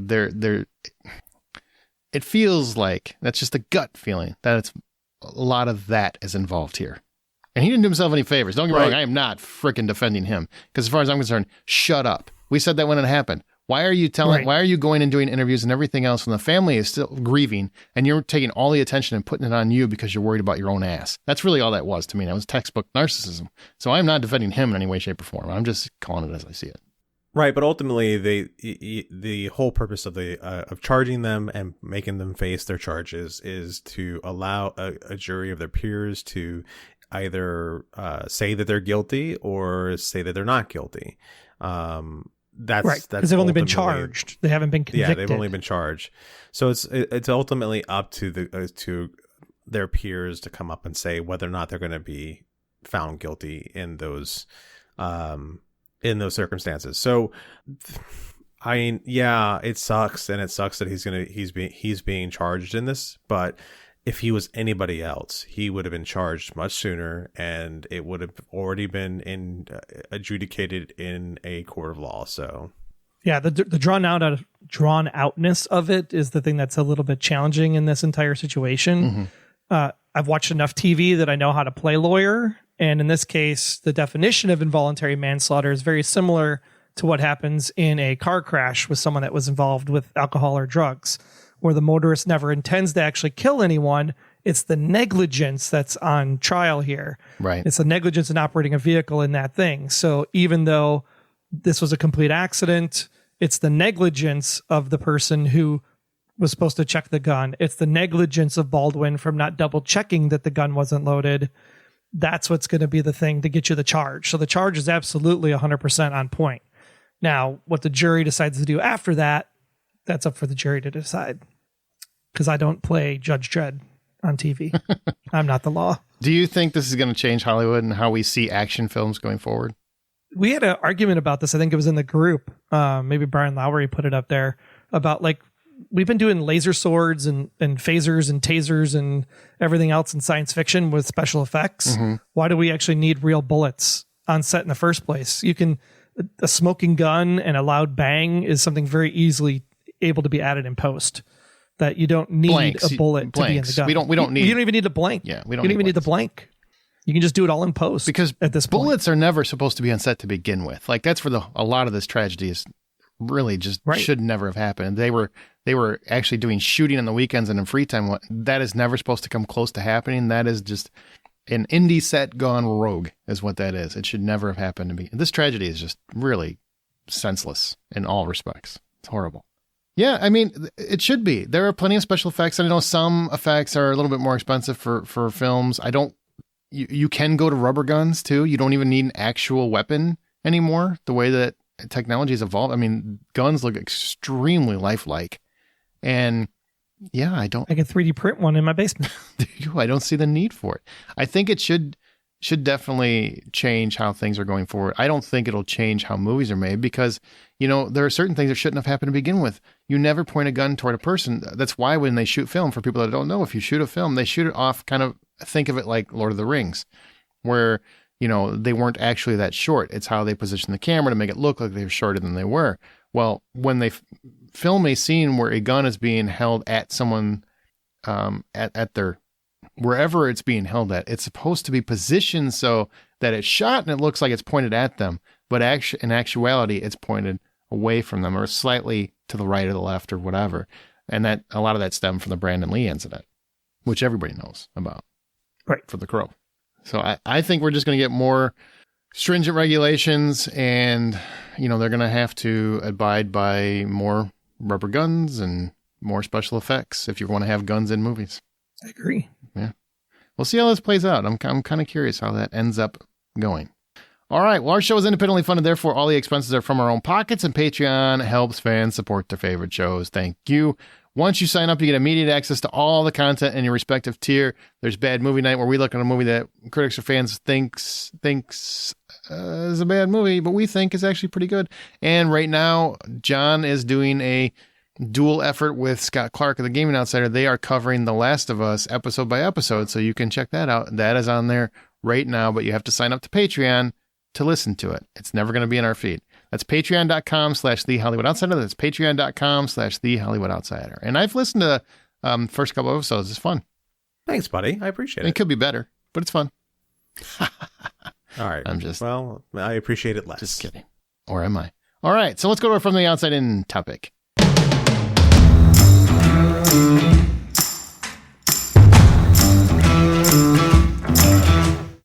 it feels like, that's just a gut feeling, that it's a lot of that is involved here. And he didn't do himself any favors. Don't get me wrong, I am not freaking defending him. Because as far as I'm concerned, shut up. We said that when it happened. Why are you why are you going and doing interviews and everything else when the family is still grieving and you're taking all the attention and putting it on you because you're worried about your own ass? That's really all that was to me. That was textbook narcissism. So I'm not defending him in any way, shape, or form. I'm just calling it as I see it.
Right, but ultimately, the whole purpose of of charging them and making them face their charges is to allow a jury of their peers to either say that they're guilty or say that they're not guilty. That's
right, because they've only been charged. They haven't been convicted.
Yeah, they've only been charged. So it's ultimately up to to their peers to come up and say whether or not they're going to be found guilty in those circumstances. So, I mean, yeah, it sucks, and it sucks that he's being charged in this. But if he was anybody else, he would have been charged much sooner, and it would have already been adjudicated in a court of law. So,
yeah, the drawn outness of it is the thing that's a little bit challenging in this entire situation. Mm-hmm. I've watched enough TV that I know how to play lawyer. And in this case, the definition of involuntary manslaughter is very similar to what happens in a car crash with someone that was involved with alcohol or drugs, where the motorist never intends to actually kill anyone. It's the negligence that's on trial here.
Right.
It's the negligence in operating a vehicle in that thing. So even though this was a complete accident, it's the negligence of the person who was supposed to check the gun. It's the negligence of Baldwin from not double checking that the gun wasn't loaded. That's what's going to be the thing to get you the charge. So the charge is absolutely 100% on point. Now, what the jury decides to do after that, that's up for the jury to decide. Because I don't play Judge Dredd on TV. I'm not the law.
Do you think this is going to change Hollywood and how we see action films going forward?
We had an argument about this. I think it was in the group. Maybe Brian Lowry put it up there about like, we've been doing laser swords and phasers and tasers and everything else in science fiction with special effects. Mm-hmm. Why do we actually need real bullets on set in the first place? A smoking gun and a loud bang is something very easily able to be added in post. That you don't need a bullet to be in the gun.
We don't need.
You don't even need a blank.
Yeah,
you don't even need the blank. You can just do it all in post.
Because
at this
bullets are never supposed to be on set to begin with. Like that's where a lot of this tragedy is really just should never have happened. They were actually doing shooting on the weekends and in free time. That is never supposed to come close to happening. That is just an indie set gone rogue is what that is. It should never have happened to me. This tragedy is just really senseless in all respects. It's horrible. Yeah, I mean, it should be. There are plenty of special effects. I know some effects are a little bit more expensive for films. You can go to rubber guns too. You don't even need an actual weapon anymore. The way that technology has evolved. I mean, guns look extremely lifelike. And yeah, I can
3D print one in my basement.
I don't see the need for it. I think it should definitely change how things are going forward. I don't think it'll change how movies are made because, there are certain things that shouldn't have happened to begin with. You never point a gun toward a person. That's why when they shoot film, for people that don't know, if you shoot a film, they shoot it off, kind of think of it like Lord of the Rings, where, they weren't actually that short. It's how they position the camera to make it look like they were shorter than they were. Well, when they film a scene where a gun is being held at someone, at their, wherever it's being held at, it's supposed to be positioned so that it's shot and it looks like it's pointed at them. But in actuality, it's pointed away from them or slightly to the right or the left or whatever. And that a lot of that stemmed from the Brandon Lee incident, which everybody knows about.
Right.
For The Crow. So I think we're just going to get more stringent regulations and, they're going to have to abide by more rubber guns and more special effects if you want to have guns in movies.
I agree.
Yeah. We'll see how this plays out. I'm kind of curious how that ends up going. All right. Well, our show is independently funded. Therefore, all the expenses are from our own pockets, and Patreon helps fans support their favorite shows. Thank you. Once you sign up, you get immediate access to all the content in your respective tier. There's Bad Movie Night, where we look at a movie that critics or fans thinks is a bad movie, but we think is actually pretty good. And right now, John is doing a dual effort with Scott Clark of the Gaming Outsider. They are covering The Last of Us episode by episode, so you can check that out. That is on there right now, but you have to sign up to Patreon to listen to it. It's never going to be in our feed. That's patreon.com/The Hollywood Outsider. That's patreon.com/The Hollywood Outsider. And I've listened to first couple of episodes. It's fun.
Thanks, buddy. I appreciate it.
It could be better, but it's fun.
All right. Well, I appreciate it less.
Just kidding. Or am I? All right. So let's go to our From the Outside In topic.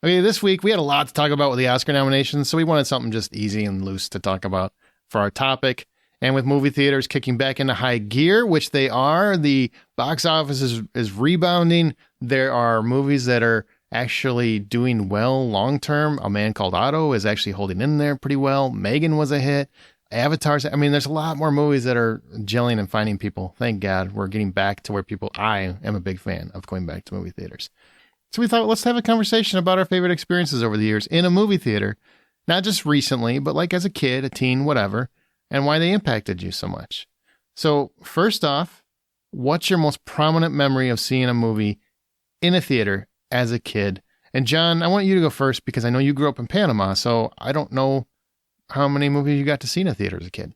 Okay, this week we had a lot to talk about with the Oscar nominations, so we wanted something just easy and loose to talk about for our topic. And with movie theaters kicking back into high gear, which they are, the box office is rebounding. There are movies that are actually doing well long term. A Man Called Otto is actually holding in there pretty well. Megan was a hit. Avatar's, I mean, there's a lot more movies that are gelling and finding people. Thank God we're getting back to where I am a big fan of going back to movie theaters. So we thought, let's have a conversation about our favorite experiences over the years in a movie theater, not just recently, but like as a kid, a teen, whatever, and why they impacted you so much. So first off, what's your most prominent memory of seeing a movie in a theater as a kid? And John, I want you to go first because I know you grew up in Panama, so I don't know how many movies you got to see in a theater as a kid.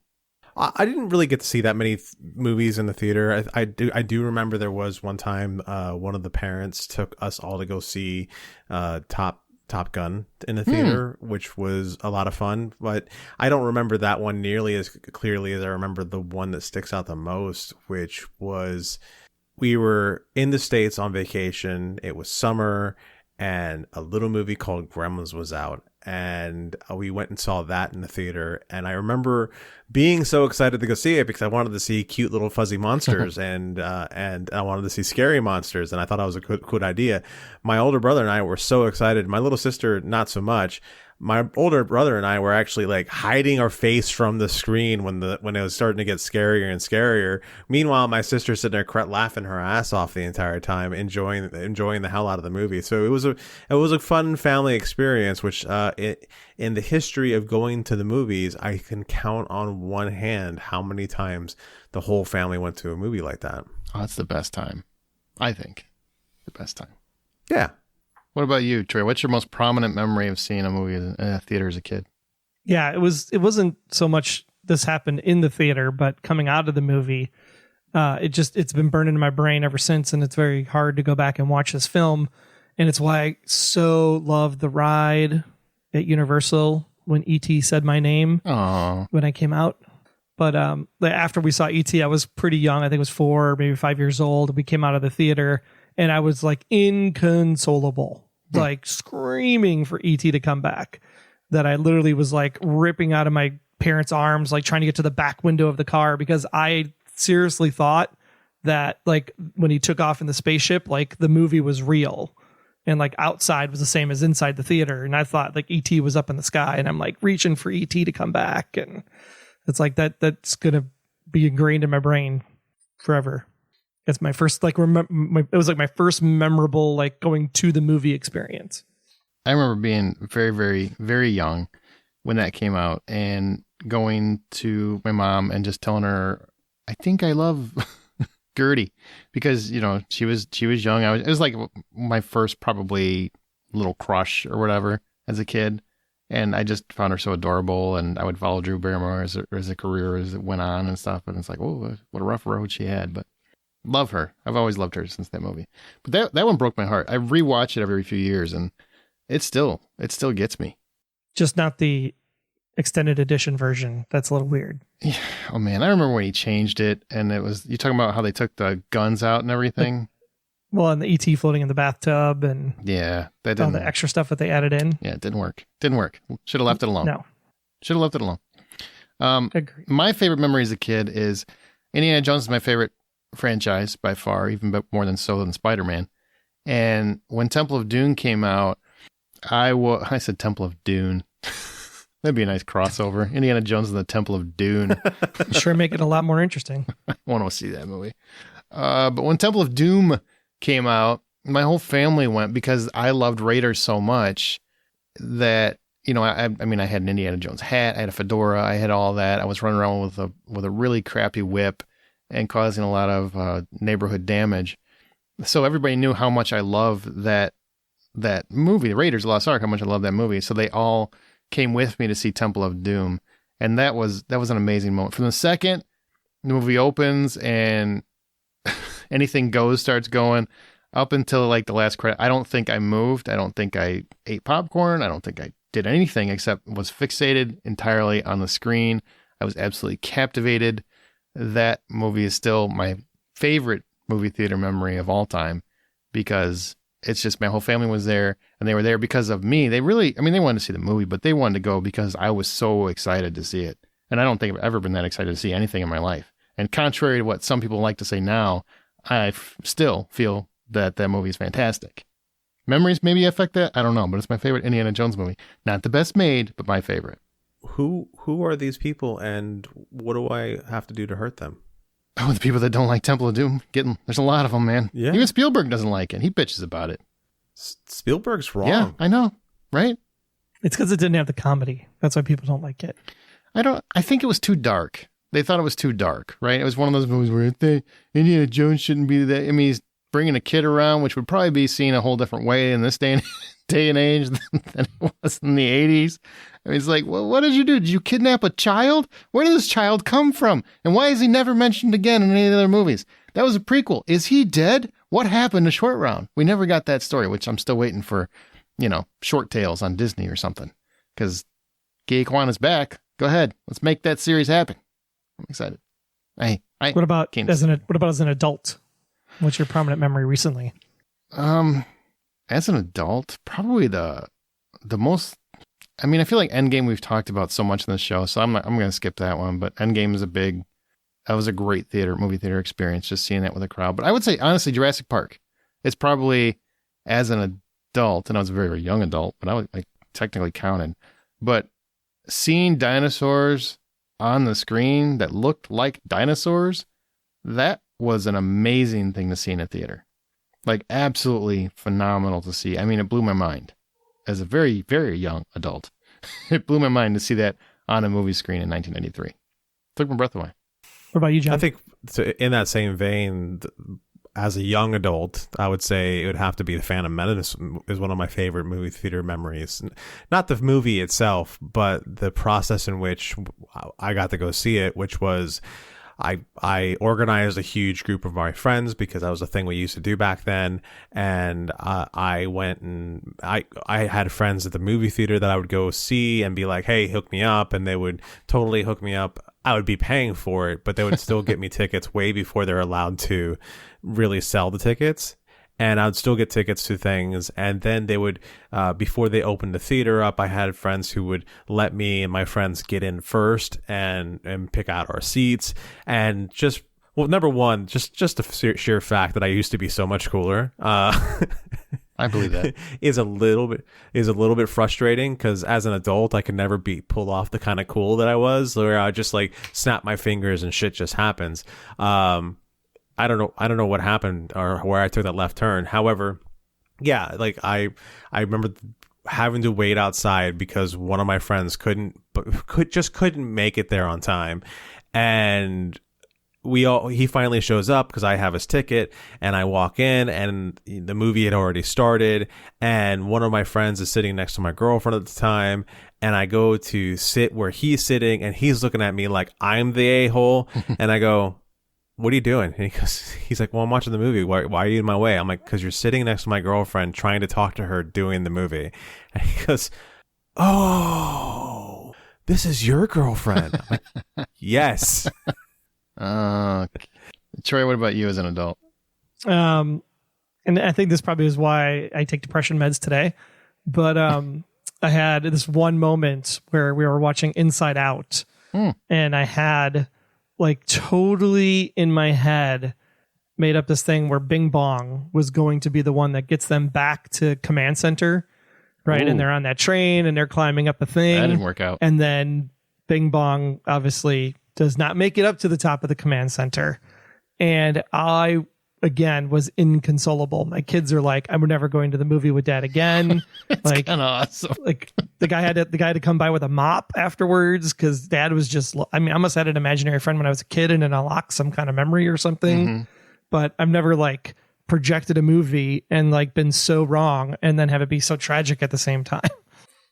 I didn't really get to see that many movies in the theater. I do remember there was one time one of the parents took us all to go see Top Gun in the theater, which was a lot of fun. But I don't remember that one nearly as clearly as I remember the one that sticks out the most, which was we were in the States on vacation. It was summer, and a little movie called Gremlins was out. And we went and saw that in the theater. And I remember being so excited to go see it because I wanted to see cute little fuzzy monsters and I wanted to see scary monsters. And I thought that was a good idea. My older brother and I were so excited. My little sister, not so much. My older brother and I were actually like hiding our face from the screen when it was starting to get scarier and scarier. Meanwhile, my sister's sitting there laughing her ass off the entire time, enjoying the hell out of the movie. So it was a fun family experience, which in the history of going to the movies, I can count on one hand how many times the whole family went to a movie like that.
Oh, that's the best time. I think the best time.
Yeah.
What about you, Troy? What's your most prominent memory of seeing a movie in a theater as a kid?
Yeah, it wasn't so much this happened in the theater, but coming out of the movie, it's been burned into my brain ever since, and it's very hard to go back and watch this film. And it's why I so love the ride at Universal when E.T. said my name when I came out. But after we saw E.T., I was pretty young. I think it was 4 or maybe 5 years old. We came out of the theater, and I was like inconsolable. Like screaming for E.T. to come back, that I literally was like ripping out of my parents' arms, like trying to get to the back window of the car, because I seriously thought that like when he took off in the spaceship, like the movie was real and like outside was the same as inside the theater. And I thought like E.T. was up in the sky, and I'm like reaching for E.T. to come back. And it's like that's going to be ingrained in my brain forever. It's my first, like, it was like my first memorable, like, going to the movie experience.
I remember being very, very, very young when that came out and going to my mom and just telling her, I think I love Gertie, because, you know, she was young. It was like my first probably little crush or whatever as a kid. And I just found her so adorable, and I would follow Drew Barrymore as a career as it went on and stuff. And it's like, oh, what a rough road she had, but love her. I've always loved her since that movie. But that one broke my heart. I rewatch it every few years, and it still gets me.
Just not the extended edition version. That's a little weird.
Yeah. Oh man, I remember when he changed it, and it was, you talking about how they took the guns out and everything.
Well, and the ET floating in the bathtub, and
yeah, that didn't,
all the extra stuff that they added in.
Yeah, it didn't work. Should have left it alone.
No.
Should have left it alone.
Agreed.
My favorite memory as a kid is Indiana Jones is my favorite franchise by far, even more than Spider-Man. And when Temple of Doom came out, I said Temple of Dune. That'd be a nice crossover. Indiana Jones and the Temple of Dune.
Sure, make it a lot more interesting.
I want to see that movie. But when Temple of Doom came out, my whole family went because I loved Raiders so much that, you know, I mean, I had an Indiana Jones hat, I had a fedora, I had all that. I was running around with a really crappy whip, and causing a lot of neighborhood damage. So everybody knew how much I loved that movie, The Raiders of the Lost Ark, how much I love that movie. So they all came with me to see Temple of Doom. And that was an amazing moment. From the second the movie opens and Anything Goes starts going up until like the last credit, I don't think I moved. I don't think I ate popcorn. I don't think I did anything except was fixated entirely on the screen. I was absolutely captivated. That movie is still my favorite movie theater memory of all time because it's just my whole family was there and they were there because of me. They really, I mean, they wanted to see the movie, but they wanted to go because I was so excited to see it. And I don't think I've ever been that excited to see anything in my life. And contrary to what some people like to say now, I still feel that movie is fantastic. Memories maybe affect that. I don't know, but it's my favorite Indiana Jones movie. Not the best made, but my favorite.
Who are these people and what do I have to do to hurt them?
Oh, the people that don't like Temple of Doom. There's a lot of them, man.
Yeah.
Even Spielberg doesn't like it. He bitches about it.
Spielberg's wrong.
Yeah, I know. Right?
It's because it didn't have the comedy. That's why people don't like it.
I think it was too dark. They thought it was too dark, right? It was one of those movies where Indiana Jones shouldn't be that. I mean, he's bringing a kid around, which would probably be seen a whole different way in this day and age than it was in the 80s. I mean, it's like, well, what did you do? Did you kidnap a child? Where did this child come from? And why is he never mentioned again in any of the other movies? That was a prequel. Is he dead? What happened to Short Round? We never got that story, which I'm still waiting for, Short Tales on Disney or something. Because Gay Kwan is back. Go ahead. Let's make that series happen. I'm excited.
What about as an adult? What's your prominent memory recently?
As an adult, probably the most. I mean, I feel like Endgame we've talked about so much in this show, so I'm going to skip that one. But Endgame is that was a great movie theater experience, just seeing that with a crowd. But I would say honestly, Jurassic Park. It's probably as an adult, and I was a very, very young adult, but I was technically counted. But seeing dinosaurs on the screen that looked like dinosaurs, that was an amazing thing to see in a theater. Like absolutely phenomenal to see. I mean, it blew my mind as a very, very young adult. It blew my mind to see that on a movie screen in 1993. Took my breath away.
What about you, John?
I think in that same vein, as a young adult, I would say it would have to be The Phantom Menace is one of my favorite movie theater memories. Not the movie itself, but the process in which I got to go see it, which was I organized a huge group of my friends because that was a thing we used to do back then. And I went and I had friends at the movie theater that I would go see and be like, hey, hook me up. And they would totally hook me up. I would be paying for it, but they would still get me tickets way before they're allowed to really sell the tickets. And I would still get tickets to things. And then they would, before they opened the theater up, I had friends who would let me and my friends get in first and pick out our seats. And just, well, number one, just the sheer fact that I used to be so much cooler.
I believe that
is a little bit frustrating because as an adult, I could never be pulled off the kind of cool that I was, where I just like snap my fingers and shit just happens. I don't know what happened or where I took that left turn. However, yeah, like I remember having to wait outside because one of my friends couldn't make it there on time. And he finally shows up because I have his ticket and I walk in and the movie had already started and one of my friends is sitting next to my girlfriend at the time. And I go to sit where he's sitting and he's looking at me like I'm the a-hole. And I go, what are you doing? And he's like, well, I'm watching the movie. Why are you in my way? I'm like, because you're sitting next to my girlfriend trying to talk to her doing the movie. And he goes, oh, this is your girlfriend. I'm like, yes.
Troy, what about you as an adult?
And I think this probably is why I take depression meds today. But I had this one moment where we were watching Inside Out. And I had like totally in my head made up this thing where Bing Bong was going to be the one that gets them back to Command Center, right? Ooh. And they're on that train and they're climbing up a thing.
That didn't work out.
And then Bing Bong obviously does not make it up to the top of the Command Center. And I again, was inconsolable. My kids are like, I'm never going to the movie with dad again. Like,
kind of awesome.
Like the guy had to come by with a mop afterwards because dad was just, I mean, I must have had an imaginary friend when I was a kid and it unlocked some kind of memory or something. Mm-hmm. But I've never like projected a movie and like been so wrong and then have it be so tragic at the same time.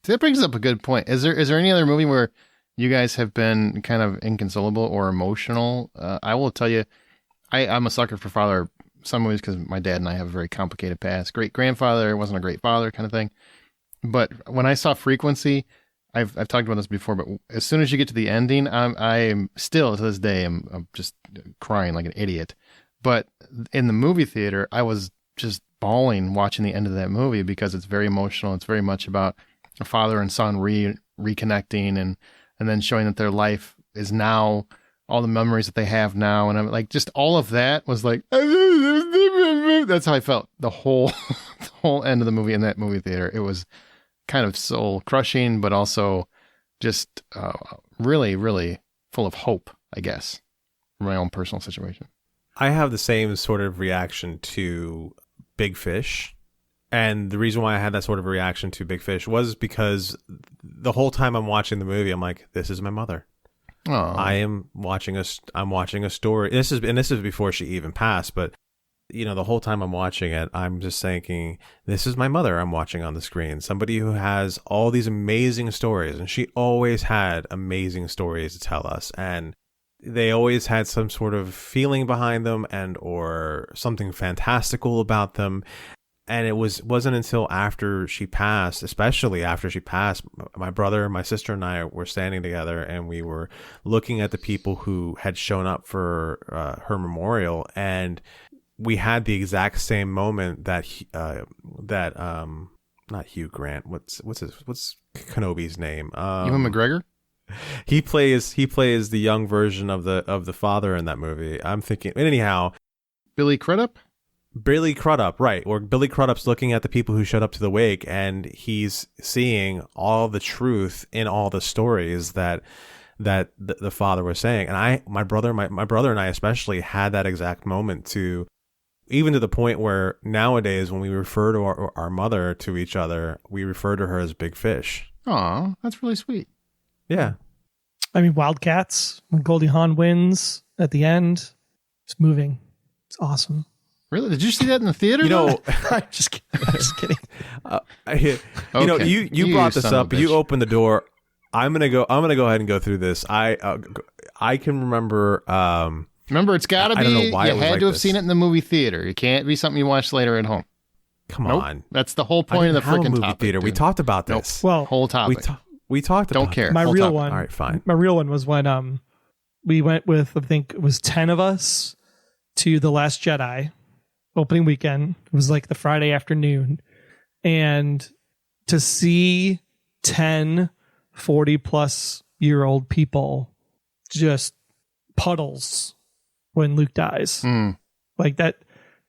That brings up a good point. Is there any other movie where you guys have been kind of inconsolable or emotional? I will tell you, I'm a sucker for father-son movies because my dad and I have a very complicated past. Great-grandfather wasn't a great father kind of thing. But when I saw Frequency, I've talked about this before, but as soon as you get to the ending, I'm still, to this day, I'm just crying like an idiot. But in the movie theater, I was just bawling watching the end of that movie because it's very emotional. It's very much about a father and son reconnecting and then showing that their life is now all the memories that they have now. And I'm like, just all of that was like, that's how I felt the whole end of the movie in that movie theater. It was kind of soul crushing, but also just really, really full of hope, I guess, from my own personal situation.
I have the same sort of reaction to Big Fish. And the reason why I had that sort of reaction to Big Fish was because the whole time I'm watching the movie, I'm like, this is my mother.
Aww.
I'm watching a story. This is before she even passed, but you know, the whole time I'm watching it, I'm just thinking, this is my mother I'm watching on the screen. Somebody who has all these amazing stories, and she always had amazing stories to tell us. And they always had some sort of feeling behind them and or something fantastical about them. And it wasn't until after she passed, especially after she passed, my brother, my sister, and I were standing together, and we were looking at the people who had shown up for her memorial, and we had the exact same moment that not Hugh Grant. What's Kenobi's name?
Ewan McGregor.
He plays the young version of the father in that movie. I'm thinking, anyhow,
Billy Crudup,
right? Or Billy Crudup's looking at the people who showed up to the wake, and he's seeing all the truth in all the stories that the father was saying. And my brother and I especially had that exact moment to. Even to the point where nowadays, when we refer to our mother to each other, we refer to her as Big Fish.
Aw, that's really sweet.
Yeah.
I mean, Wildcats, when Goldie Hawn wins at the end, it's moving. It's awesome.
Really? Did you see that in the theater?
You know,
I'm just kidding.
You know, you brought this up. You opened the door. I'm gonna go ahead and go through this. I can remember.
Remember, it's got to be,
I don't know why
you had
like
to have
this.
seen it in the movie theater. It can't be something you watch later at home.
Come on.
That's the whole point of the freaking
movie
topic.
theater.
Dude.
We talked about this.
Nope.
Well,
whole topic.
We talked about
Don't care.
My
Whole
real
topic.
one.
All right, fine.
My real one was when we went with, I think it was 10 of us to The Last Jedi opening weekend. It was like the Friday afternoon. And to see 10 40-plus-year-old people just puddles when Luke dies. Like that,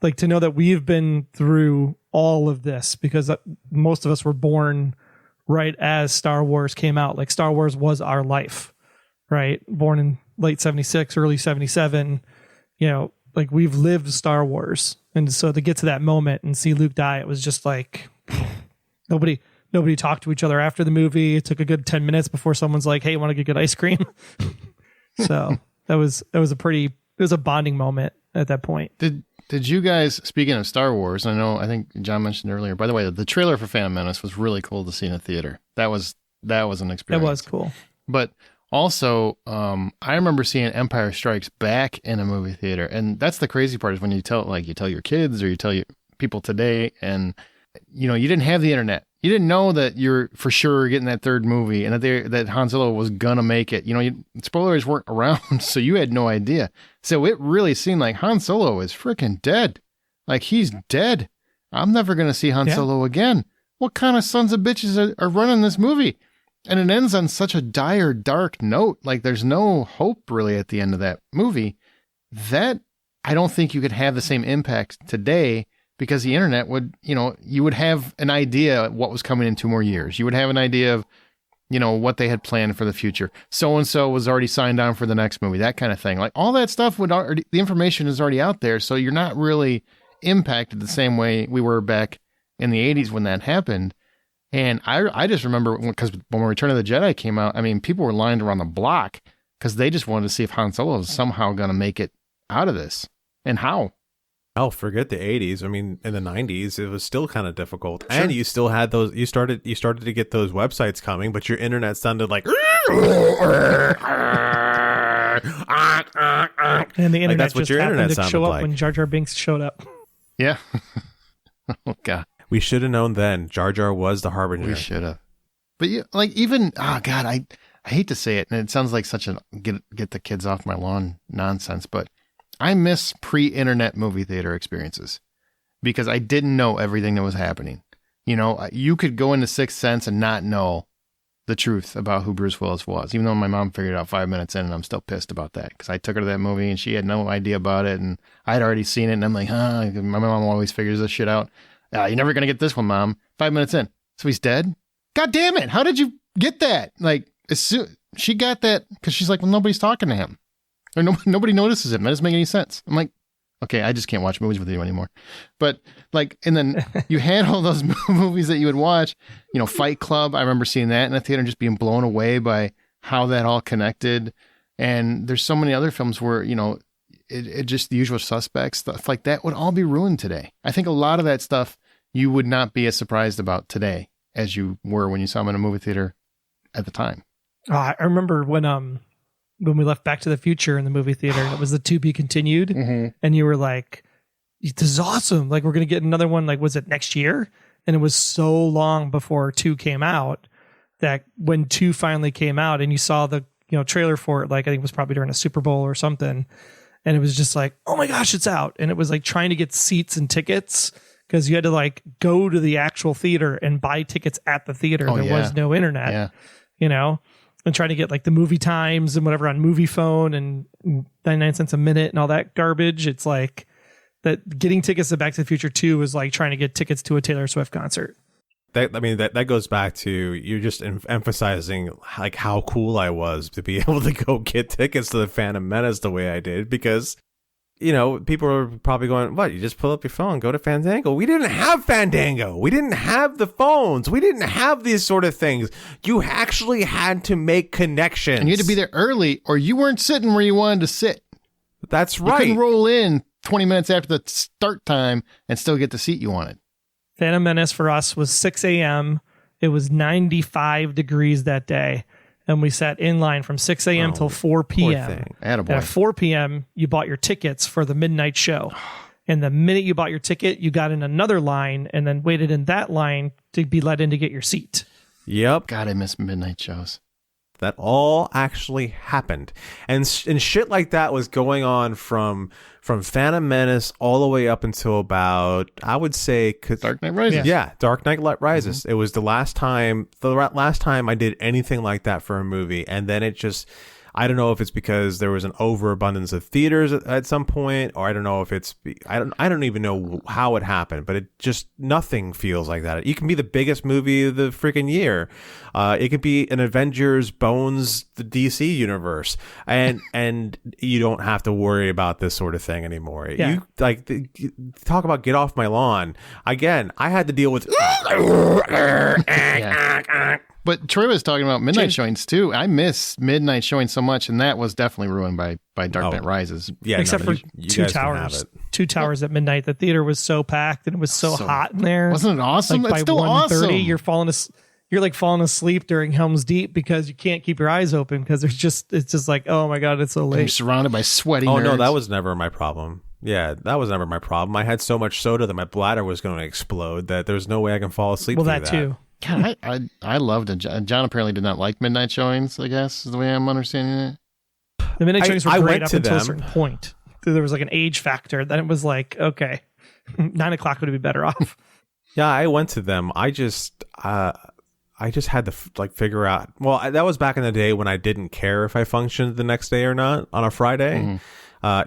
like to know that we've been through all of this, because most of us were born right as Star Wars came out. Like Star Wars was our life, right? Born in late 76, early 77, you know, like we've lived Star Wars. And so to get to that moment and see Luke die, it was just like nobody talked to each other after the movie. It took a good 10 minutes before someone's like, hey, want to get good ice cream? So it was a bonding moment at that point.
Did you guys, speaking of Star Wars, I think John mentioned earlier, by the way, the trailer for Phantom Menace was really cool to see in a theater. That was an experience.
That was cool.
But also, I remember seeing Empire Strikes Back in a movie theater. And that's the crazy part, is when you tell your kids or you tell people today, and you know, you didn't have the internet. You didn't know that you're for sure getting that third movie and that Han Solo was gonna make it. You know, spoilers weren't around, so you had no idea. So it really seemed like Han Solo is freaking dead. Like, he's dead. I'm never gonna see Han Solo again. What kind of sons of bitches are running this movie? And it ends on such a dire, dark note. Like, there's no hope really at the end of that movie. That I don't think you could have the same impact today. Because the internet would, you know, you would have an idea of what was coming in 2 more years. You would have an idea of what they had planned for the future. So-and-so was already signed on for the next movie, that kind of thing. Like all that stuff the information is already out there. So you're not really impacted the same way we were back in the 80s when that happened. And I just remember because when Return of the Jedi came out, I mean, people were lined around the block because they just wanted to see if Han Solo was somehow going to make it out of this and how.
Oh, forget the 80s. I mean, in the 90s, it was still kind of difficult. Sure. And you still had those, you started to get those websites coming, but your internet sounded like... And
the internet that's what your internet to show up like. When Jar Jar Binks showed up.
Yeah. Oh, God.
We should have known then. Jar Jar was the harbinger.
We should have. But even, oh, God, I hate to say it, and it sounds like such a get the kids off my lawn nonsense, but I miss pre-internet movie theater experiences because I didn't know everything that was happening. You could go into Sixth Sense and not know the truth about who Bruce Willis was, even though my mom figured it out 5 minutes in, and I'm still pissed about that because I took her to that movie and she had no idea about it, and I'd already seen it, and I'm like, my mom always figures this shit out. You're never going to get this one, Mom. 5 minutes in. So he's dead? God damn it. How did you get that? Like, she got that because she's like, well, nobody's talking to him. Or nobody notices him. That doesn't make any sense. I'm like, okay, I just can't watch movies with you anymore. But and then you had all those movies that you would watch, Fight Club. I remember seeing that in the theater and just being blown away by how that all connected. And there's so many other films where, it just The Usual Suspects, stuff like that would all be ruined today. I think a lot of that stuff you would not be as surprised about today as you were when you saw them in a movie theater at the time.
I remember when we left Back to the Future in the movie theater, and it was the to be continued, and you were like, this is awesome. Like, we're going to get another one. Like, was it next year? And it was so long before 2 came out that when 2 finally came out and you saw the, trailer for it, like I think it was probably during a Super Bowl or something. And it was just like, oh my gosh, it's out. And it was like trying to get seats and tickets because you had to like go to the actual theater and buy tickets at the theater. There was no internet, and trying to get like the movie times and whatever on Movie Phone and 99 cents a minute and all that garbage. It's like that getting tickets to Back to the Future 2 was like trying to get tickets to a Taylor Swift concert.
That goes back to you just emphasizing like how cool I was to be able to go get tickets to the Phantom Menace the way I did because, people are probably going, what, you just pull up your phone, go to Fandango. We didn't have Fandango. We didn't have the phones. We didn't have these sort of things. You actually had to make connections.
And you had to be there early or you weren't sitting where you wanted to sit.
That's right.
You couldn't roll in 20 minutes after the start time and still get the seat you wanted.
Phantom Menace for us was 6 a.m. It was 95 degrees that day. And we sat in line from 6 a.m. till 4 p.m. And at 4 p.m., you bought your tickets for the midnight show. And the minute you bought your ticket, you got in another line and then waited in that line to be let in to get your seat.
Yep.
God, I miss midnight shows.
That all actually happened. And shit like that was going on from Phantom Menace all the way up until about, I would say...
Dark Knight Rises.
Yeah, Dark Knight Rises. Mm-hmm. It was the last time I did anything like that for a movie. And then it just... I don't know if it's because there was an overabundance of theaters at some point, or I don't know if it's, I don't even know how it happened, but it just, nothing feels like that. It can be the biggest movie of the freaking year. It could be an Avengers Bones, the DC universe, and you don't have to worry about this sort of thing anymore.
Yeah.
You talk about get off my lawn. Again, I had to deal with.
Yeah. But Troy was talking about midnight showings too. I miss midnight showings so much, and that was definitely ruined by Dark Knight Rises.
Yeah, except for Two Towers. Two Towers at midnight. The theater was so packed and it was so hot in there.
Wasn't it awesome?
Like
it's
by
still awesome.
You're falling asleep during Helm's Deep because you can't keep your eyes open because it's just like, oh my god, it's so late.
And you're surrounded by sweaty nerds.
No, that was never my problem. Yeah, that was never my problem. I had so much soda that my bladder was going to explode that there's no way I can fall asleep.
Well,
through
that too.
God, I loved it. John apparently did not like midnight showings, I guess, is the way I'm understanding it.
The midnight showings were great up until a certain point. There was like an age factor. Then it was like, okay, 9 o'clock would be better off.
Yeah, I went to them. I just had to figure out. Well, that was back in the day when I didn't care if I functioned the next day or not on a Friday. Mm-hmm.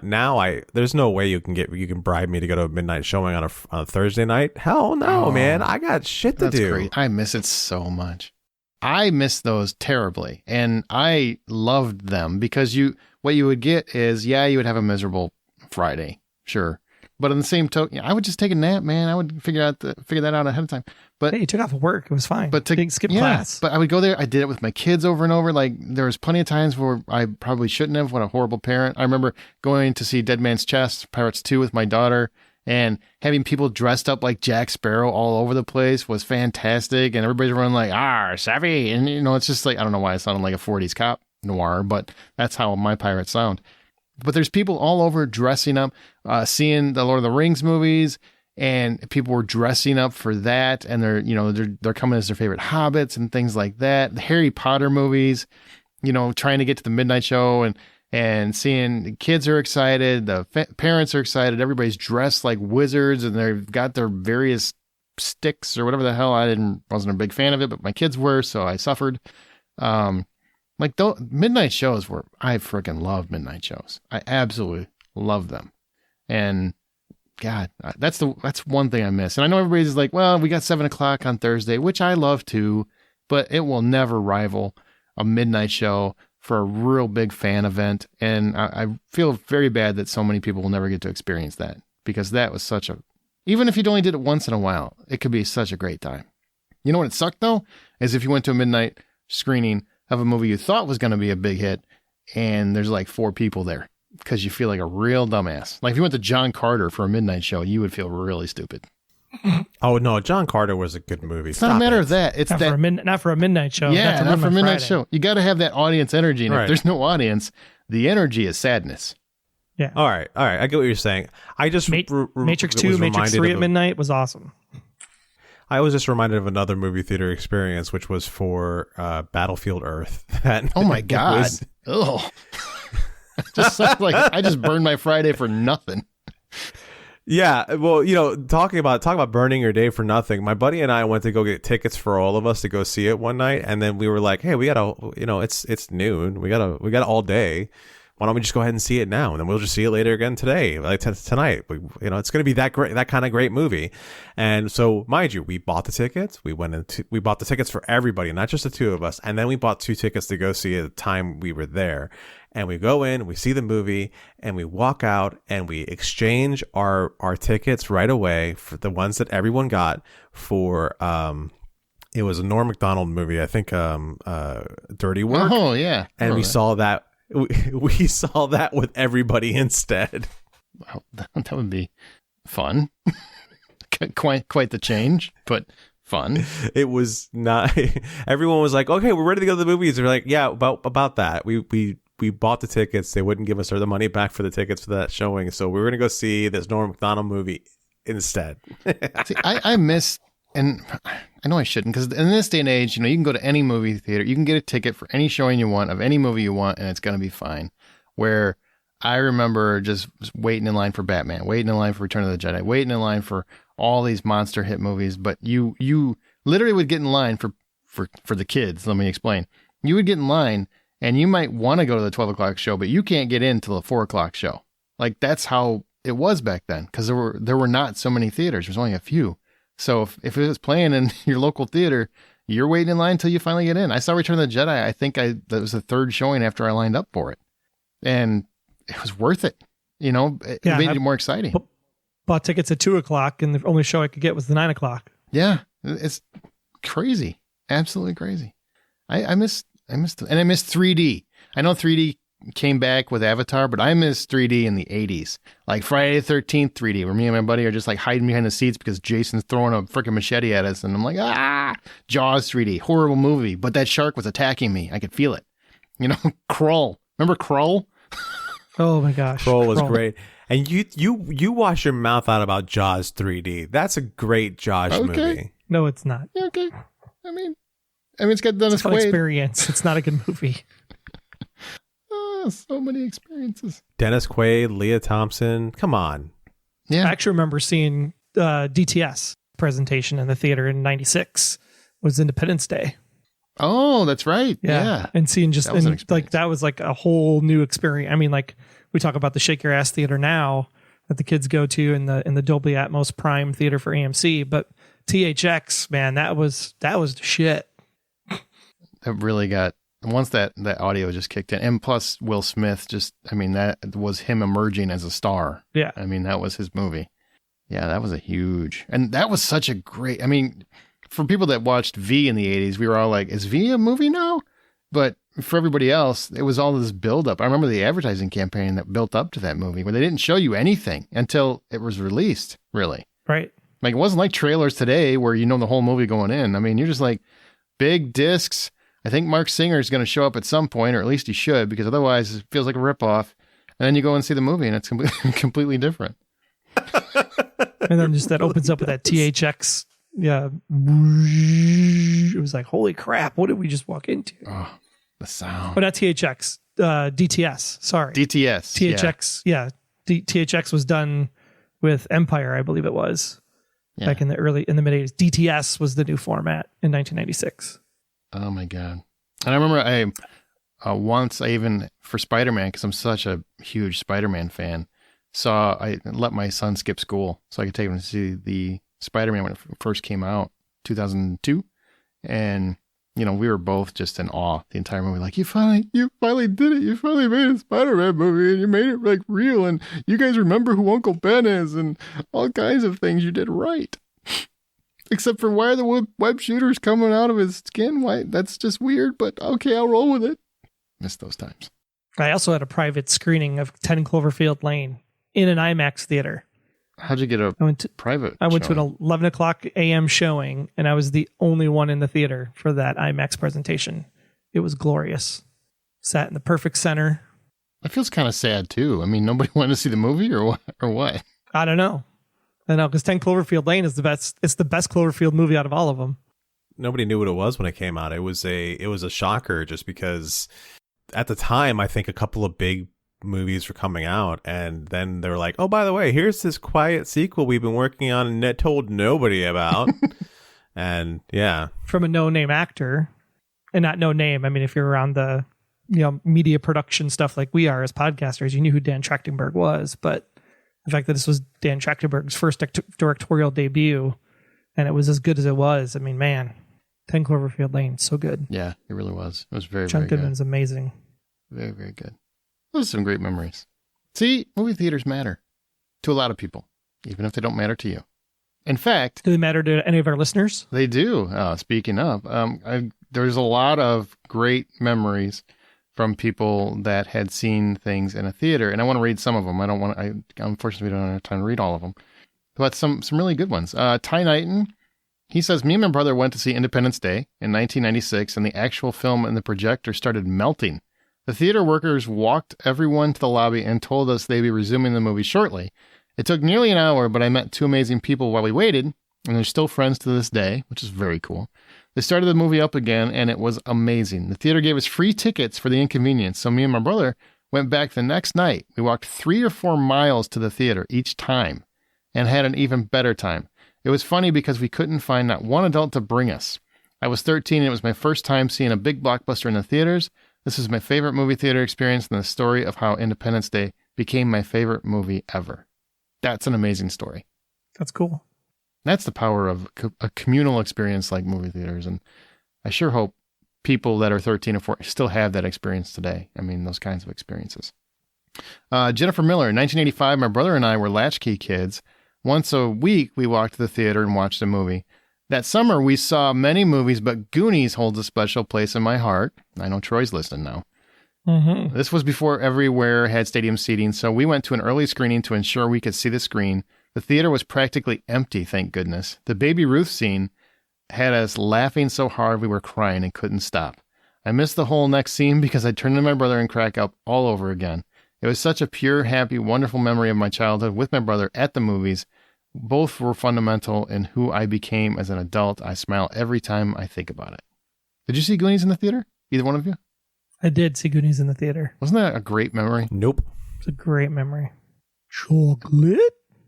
Now there's no way you can bribe me to go to a midnight showing on a Thursday night. Hell no, man. I got shit to do.
Great. I miss it so much. I missed those terribly, and I loved them because what you would get is, you would have a miserable Friday, sure. But on the same token, I would just take a nap, man. I would figure that out ahead of time. But
hey, you took off of work. It was fine.
But
didn't skip class.
But I would go there. I did it with my kids over and over. Like, there was plenty of times where I probably shouldn't have. What a horrible parent. I remember going to see Dead Man's Chest, Pirates 2 with my daughter, and having people dressed up like Jack Sparrow all over the place was fantastic. And everybody's running like, savvy. And, it's just like, I don't know why it sounded like a 40s cop noir, but that's how my pirates sound. But there's people all over dressing up, seeing the Lord of the Rings movies, and people were dressing up for that, and they're coming as their favorite hobbits and things like that. The Harry Potter movies, trying to get to the midnight show and seeing the kids are excited, the parents are excited, everybody's dressed like wizards, and they've got their various sticks or whatever the hell. Wasn't a big fan of it, but my kids were, so I suffered. Like, midnight shows I freaking love midnight shows. I absolutely love them. And God, that's one thing I miss. And I know everybody's like, well, we got 7:00 on Thursday, which I love too, but it will never rival a midnight show for a real big fan event. And I feel very bad that so many people will never get to experience that, because that was even if you only did it once in a while, it could be such a great time. You know what it sucked though? Is if you went to a midnight screening of a movie you thought was going to be a big hit, and there's like 4 people there, because you feel like a real dumbass. Like if you went to John Carter for a midnight show, you would feel really stupid.
Oh no, John Carter was a good movie.
It's not a matter of that. It's
not for a midnight show.
Yeah, not for a midnight show. You got to have that audience energy, and if there's no audience, the energy is sadness.
Yeah.
All right. I get what you're saying. I just
Matrix 2, Matrix 3 at midnight was awesome.
I was just reminded of another movie theater experience, which was for Battlefield Earth.
Oh my God. Oh, just sounds like I just burned my Friday for nothing.
Yeah, well, talking about burning your day for nothing. My buddy and I went to go get tickets for all of us to go see it one night, and then we were like, "Hey, we gotta, it's noon. We gotta all day. Why don't we just go ahead and see it now, and then we'll just see it later again today, like tonight. It's going to be that great, that kind of great movie." And so, mind you, we bought the tickets. We bought the tickets for everybody, not just the 2 of us. And then we bought 2 tickets to go see at the time we were there. And we go in, we see the movie, and we walk out, and we exchange our tickets right away for the ones that everyone got for. It was a Norm Macdonald movie, I think. Dirty Work.
Oh yeah,
and we saw that. We saw that with everybody instead.
Well, that would be fun. Quite the change, but fun.
It was not. Everyone was like, "Okay, we're ready to go to the movies." We're like, "Yeah, about that." We bought the tickets. They wouldn't give us the money back for the tickets for that showing, so we were gonna go see this Norm Macdonald movie instead.
See, I miss. And I know I shouldn't, because in this day and age, you can go to any movie theater, you can get a ticket for any showing you want of any movie you want, and it's going to be fine. Where I remember just waiting in line for Batman, waiting in line for Return of the Jedi, waiting in line for all these monster hit movies. But you literally would get in line for the kids. Let me explain. You would get in line, and you might want to go to the 12:00 show, but you can't get in till the 4:00 show. Like, that's how it was back then, because there were not so many theaters. There's only a few. So if it was playing in your local theater, you're waiting in line until you finally get in. I saw Return of the Jedi. I think that was the 3rd showing after I lined up for it. And it was worth it. It made it more exciting.
Bought tickets at 2:00, and the only show I could get was the 9:00.
Yeah. It's crazy. Absolutely crazy. I missed and I missed 3D. I know 3D came back with Avatar, but I missed 3D in the 80s. Like Friday the 13th 3D, where me and my buddy are just like hiding behind the seats because Jason's throwing a freaking machete at us. And I'm like, Jaws 3D, horrible movie. But that shark was attacking me. I could feel it. Krull. Remember Krull?
Oh my gosh.
Krull was great. And you wash your mouth out about Jaws 3D. That's a great Jaws movie.
No, it's not.
Yeah, okay. I mean, it's got Dennis Quaid.
Experience. It's not a good movie.
So many experiences.
Dennis Quaid, Leah Thompson. Come on.
Yeah. I actually remember seeing DTS presentation in the theater in '96. Was Independence Day.
Oh, that's right. Yeah.
And seeing that was like a whole new experience. I mean, like, we talk about the Shake Your Ass Theater now that the kids go to in the Dolby Atmos Prime Theater for AMC, but THX, man, that was the shit.
that really got, once that audio just kicked in, and plus Will Smith that was him emerging as a star.
Yeah.
I mean, that was his movie. Yeah, that was and that was such a great, for people that watched V in the 80s, we were all like, is V a movie now? But for everybody else, it was all this buildup. I remember the advertising campaign that built up to that movie where they didn't show you anything until it was released, really.
Right.
Like, it wasn't like trailers today where you know the whole movie going in. I mean, you're just like, big discs. I think Mark Singer is going to show up at some point, or at least he should, because otherwise it feels like a ripoff. And then you go and see the movie, and it's completely different.
And then just that opens up with that THX. Yeah. It was like, holy crap, what did we just walk into?
Oh, the sound.
But not THX, DTS. Sorry.
DTS.
THX. Yeah. THX was done with Empire, I believe it was. Yeah. Back in the mid 80s. DTS was the new format in 1996.
Oh my God. And I remember once I even, for Spider-Man, because I'm such a huge Spider-Man fan, I let my son skip school so I could take him to see the Spider-Man when it first came out, 2002. And, we were both just in awe the entire movie. Like, you finally did it. You finally made a Spider-Man movie, and you made it like real. And you guys remember who Uncle Ben is and all kinds of things you did right. Except for, why are the web shooters coming out of his skin? Why? That's just weird, but okay, I'll roll with it. Missed those times.
I also had a private screening of 10 Cloverfield Lane in an IMAX theater.
How'd you get private?
I went to an 11 o'clock a.m. showing, and I was the only one in the theater for that IMAX presentation. It was glorious. Sat in the perfect center.
That feels kind of sad, too. I mean, nobody wanted to see the movie, or what?
I don't know. I know, because 10 Cloverfield Lane is the best. It's the best Cloverfield movie out of all of them.
Nobody knew what it was when it came out. It was a shocker, just because at the time, I think a couple of big movies were coming out, and then they were like, oh, by the way, here's this quiet sequel we've been working on and told nobody about. And yeah, from a
no-name actor, and not no name, I mean, if you're around the media production stuff like we are as podcasters, you knew who Dan Trachtenberg was. But the fact that this was Dan Trachtenberg's first directorial debut, and it was as good as it was, I mean, man, 10 Cloverfield Lane, so good.
Yeah, it really was. It was very,
John
very good.
Goodman's amazing.
Very, very good. Those are some great memories. See, movie theaters matter to a lot of people, even if they don't matter to you. In fact...
Do they matter to any of our listeners?
They do. Speaking of, there's a lot of great memories from people that had seen things in a theater, and I want to read some of them. Unfortunately, we don't have time to read all of them, but some really good ones. Ty Knighton, he says, me and my brother went to see Independence Day in 1996, and the actual film in the projector started melting. The theater workers walked everyone to the lobby and told us they'd be resuming the movie shortly. It took nearly an hour, but I met two amazing people while we waited, and they're still friends to this day, which is very cool. They started the movie up again, and it was amazing. The theater gave us free tickets for the inconvenience, so me and my brother went back the next night. We walked 3 or 4 miles to the theater each time and had an even better time. It was funny because we couldn't find not one adult to bring us. I was 13, and it was my first time seeing a big blockbuster in the theaters. This is my favorite movie theater experience and the story of how Independence Day became my favorite movie ever. That's an amazing story.
That's cool.
That's the power of a communal experience like movie theaters. And I sure hope people that are 13 or 14 still have that experience today. I mean, those kinds of experiences. Jennifer Miller, in 1985, my brother and I were latchkey kids. Once a week, we walked to the theater and watched a movie. That summer, we saw many movies, but Goonies holds a special place in my heart. I know Troy's listening now.
Mm-hmm.
This was before everywhere had stadium seating, so we went to an early screening to ensure we could see the screen. The theater was practically empty, thank goodness. The Baby Ruth scene had us laughing so hard we were crying and couldn't stop. I missed the whole next scene because I turned to my brother and cracked up all over again. It was such a pure, happy, wonderful memory of my childhood with my brother at the movies. Both were fundamental in who I became as an adult. I smile every time I think about it. Did you see Goonies in the theater? Either one of you?
I did see Goonies in the theater.
Wasn't that a great memory?
Nope.
It's a great memory. Chocolate?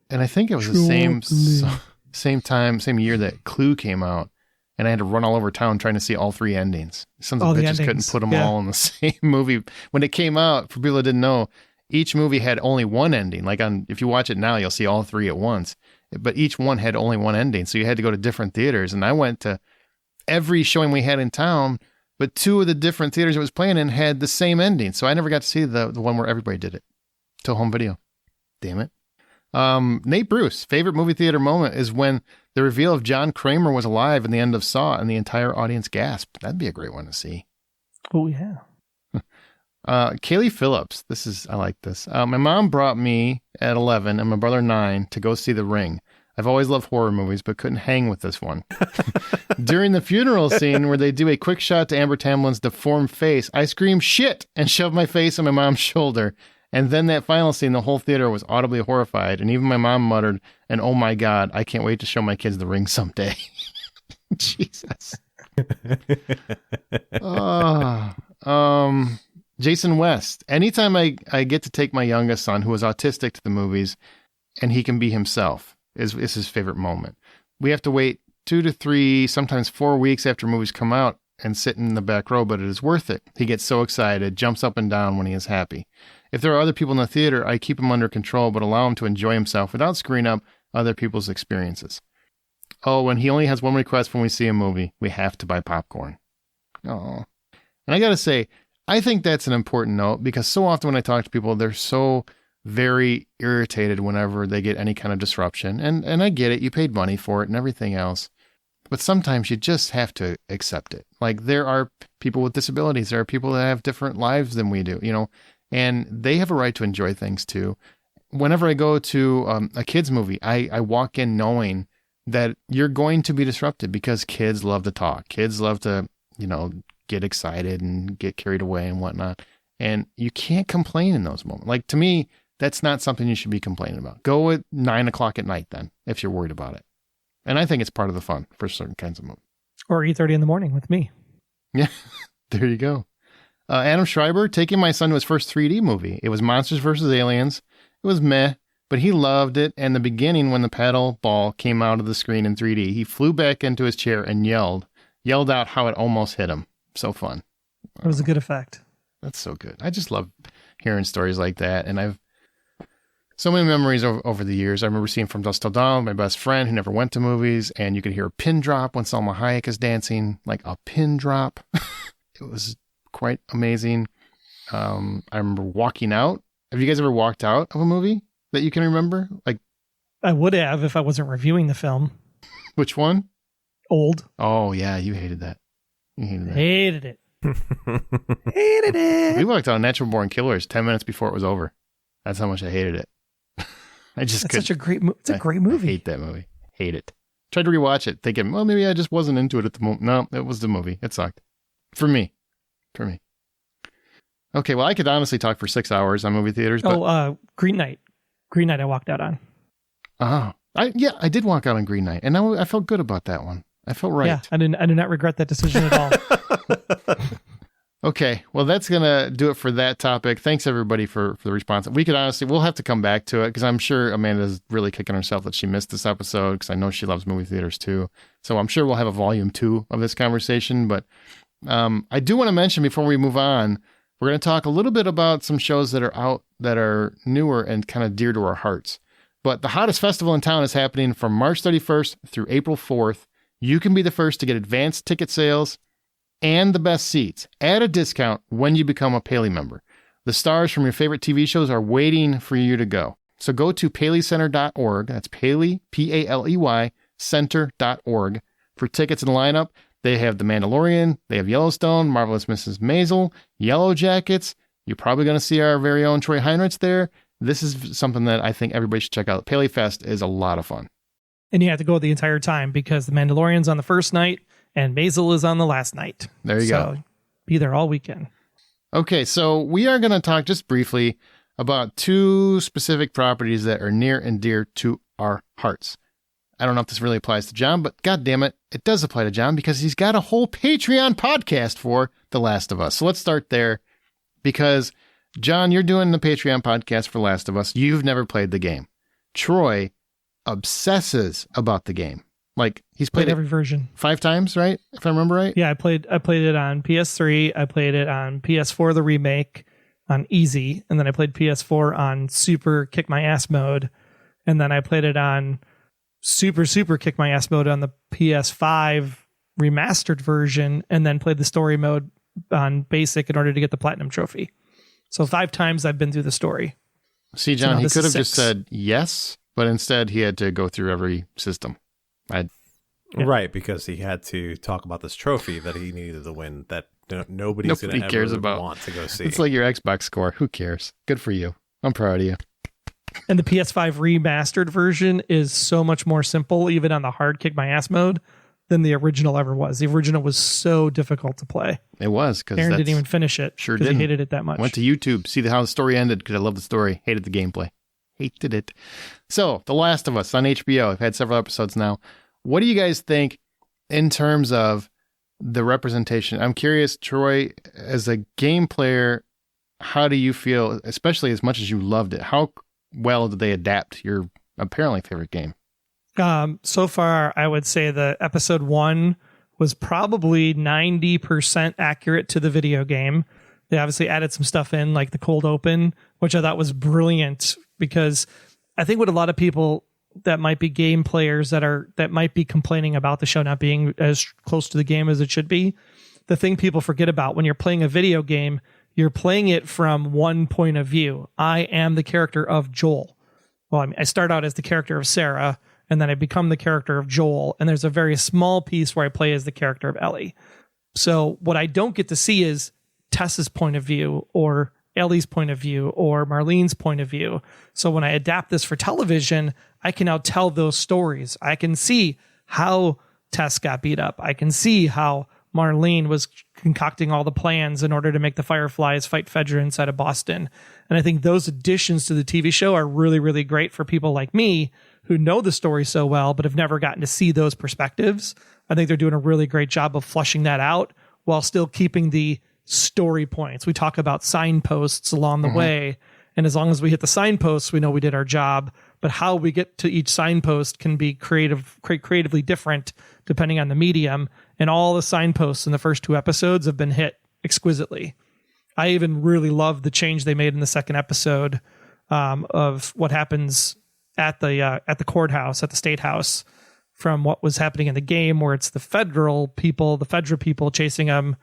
And I think it was the same year that Clue came out, and I had to run all over town trying to see all 3 endings. Sons of bitches couldn't put them all in the same movie. When it came out, for people that didn't know, each movie had only one ending. Like if you watch it now, you'll see all 3 at once. But each one had only one ending, so you had to go to different theaters. And I went to every showing we had in town but 2 of the different theaters it was playing in had the same ending. So I never got to see the one where everybody did it till home video. Damn it. Nate Bruce, favorite movie theater moment is when the reveal of John Kramer was alive in the end of Saw and the entire audience gasped. That'd be a great one to see.
Oh, yeah.
Kaylee Phillips. I like this. My mom brought me at 11 and my brother 9 to go see The Ring. I've always loved horror movies, but couldn't hang with this one. During the funeral scene where they do a quick shot to Amber Tamlin's deformed face, I screamed shit and shoved my face on my mom's shoulder. And then that final scene, the whole theater was audibly horrified. And even my mom muttered, and oh my God, I can't wait to show my kids The Ring someday. Jesus. Jason West. Anytime I get to take my youngest son, who is autistic, to the movies, and he can be himself, is his favorite moment. We have to wait 2 to 3, sometimes 4 weeks after movies come out and sit in the back row, but it is worth it. He gets so excited, jumps up and down when he is happy. If there are other people in the theater, I keep him under control, but allow him to enjoy himself without screwing up other people's experiences. Oh, and he only has one request when we see a movie. We have to buy popcorn. Oh. And I got to say, I think that's an important note, because so often when I talk to people, they're so very irritated whenever they get any kind of disruption. And I get it. You paid money for it and everything else. But sometimes you just have to accept it. Like, there are people with disabilities. There are people that have different lives than we do, and they have a right to enjoy things too. Whenever I go to a kid's movie, I walk in knowing that you're going to be disrupted, because kids love to talk. Kids love to, get excited and get carried away and whatnot. And you can't complain in those moments. Like, to me, that's not something you should be complaining about. Go at 9:00 at night then, if you're worried about it. And I think it's part of the fun for certain kinds of movies.
Or 8:30 in the morning with me.
Yeah, there you go. Adam Schreiber, taking my son to his first 3D movie. It was Monsters vs. Aliens. It was meh, but he loved it. And the beginning, when the paddle ball came out of the screen in 3D, he flew back into his chair and yelled out how it almost hit him. So fun.
It was a good effect.
That's so good. I just love hearing stories like that. And I've so many memories over the years. I remember seeing From Dusk Till Dawn, my best friend who never went to movies, and you could hear a pin drop when Salma Hayek is dancing, like a pin drop. It was quite amazing. I remember walking out. Have you guys ever walked out of a movie that you can remember? Like,
I would have if I wasn't reviewing the film.
Which one?
Old.
Oh, yeah, you hated that.
Hated it. Hated it.
We walked out of Natural Born Killers 10 minutes before it was over. That's how much I hated it. It's
such a great movie. It's a great movie.
I hate that movie. Hate it. Tried to rewatch it, thinking, well, maybe I just wasn't into it at the moment. No, it was the movie. It sucked. For me. Okay, well, I could honestly talk for 6 hours on movie theaters. But...
Green Knight. Green Knight I walked out on.
Oh. I did walk out on Green Knight, and I felt good about that one. I felt right.
Yeah, I do not regret that decision at all.
Okay, well, that's going to do it for that topic. Thanks, everybody, for the response. We'll have to come back to it, because I'm sure Amanda's really kicking herself that she missed this episode, because I know she loves movie theaters, too. So I'm sure we'll have a volume 2 of this conversation. But I do want to mention, before we move on, we're going to talk a little bit about some shows that are out that are newer and kind of dear to our hearts. But the hottest festival in town is happening from March 31st through April 4th. You can be the first to get advanced ticket sales and the best seats at a discount when you become a Paley member. The stars from your favorite TV shows are waiting for you to go. So go to paleycenter.org. That's Paley, P-A-L-E-Y, center.org for tickets and lineup. They have The Mandalorian, they have Yellowstone, Marvelous Mrs. Maisel, Yellow Jackets. You're probably going to see our very own Troy Heinrichs there. This is something that I think everybody should check out. Paley Fest is a lot of fun.
And you have to go the entire time, because The Mandalorian's on the first night and Maisel is on the last night.
There you go.
Be there all weekend.
Okay, so we are going to talk just briefly about 2 specific properties that are near and dear to our hearts. I don't know if this really applies to John, but God damn it, it does apply to John, because he's got a whole Patreon podcast for The Last of Us. So let's start there, because John, you're doing the Patreon podcast for Last of Us. You've never played the game. Troy obsesses about the game. Like, he's played
every version
5 times, right? If I remember right.
Yeah, I played it on PS3. I played it on PS4, the remake, on easy, and then I played PS4 on super kick my ass mode, and then I played it on super kick my ass mode on the PS5 remastered version and then played the story mode on basic in order to get the platinum trophy. So 5 times I've been through the story.
See, John, he could have just said yes, but instead he had to go through every system.
Right, because he had to talk about this trophy that he needed to win that nobody's going to ever want to go see.
It's like your Xbox score. Who cares? Good for you. I'm proud of you.
And the PS5 remastered version is so much more simple, even on the hard kick my ass mode, than the original ever was. The original was so difficult to play.
It was, because
Aaron didn't even finish it.
Sure
did.
He
hated it that much.
Went to YouTube, see how the story ended, because I love the story. Hated the gameplay. Hated it. So, The Last of Us on HBO. I've had several episodes now. What do you guys think in terms of the representation? I'm curious, Troy, as a game player, how do you feel, especially as much as you loved it? How well did they adapt your apparently favorite game?
So far, I would say the episode 1 was probably 90% accurate to the video game. They obviously added some stuff in, like the cold open, which I thought was brilliant, because I think what a lot of people that might be game players that might be complaining about the show not being as close to the game as it should be, the thing people forget about when you're playing a video game, you're playing it from one point of view. I am the character of Joel. Well, I start out as the character of Sarah, and then I become the character of Joel, and there's a very small piece where I play as the character of Ellie. So what I don't get to see is Tess's point of view, or Ellie's point of view, or Marlene's point of view. So when I adapt this for television, I can now tell those stories. I can see how Tess got beat up. I can see how Marlene was concocting all the plans in order to make the Fireflies fight Fedra inside of Boston. And I think those additions to the TV show are really, really great for people like me who know the story so well, but have never gotten to see those perspectives. I think they're doing a really great job of flushing that out while still keeping the story points. We talk about signposts along the way. And as long as we hit the signposts, we know we did our job. But how we get to each signpost can be creatively different depending on the medium. And all the signposts in the first 2 episodes have been hit exquisitely. I even really love the change they made in the second episode of what happens at the courthouse, at the state house, from what was happening in the game, where it's the Fedra people chasing them,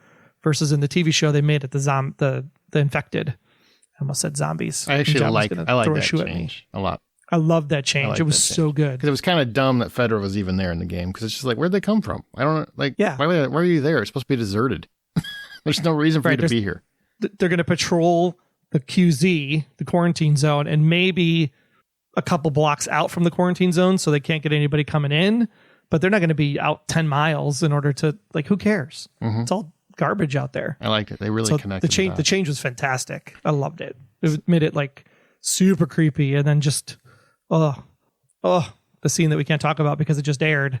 versus in the TV show they made it the infected. I almost said zombies.
I actually like that change a lot.
I love that change. It was so good.
Because it was kind of dumb that Fedra was even there in the game. Because it's just like, where'd they come from? I don't know. Why are you there? It's supposed to be deserted. There's no reason for you to be here.
They're going to patrol the QZ, the quarantine zone, and maybe a couple blocks out from the quarantine zone, so they can't get anybody coming in. But they're not going to be out 10 miles in order to, who cares? It's all garbage out there.
I liked it. They really connected.
The change was fantastic. I loved it. It made it super creepy, and then just the scene that we can't talk about because it just aired.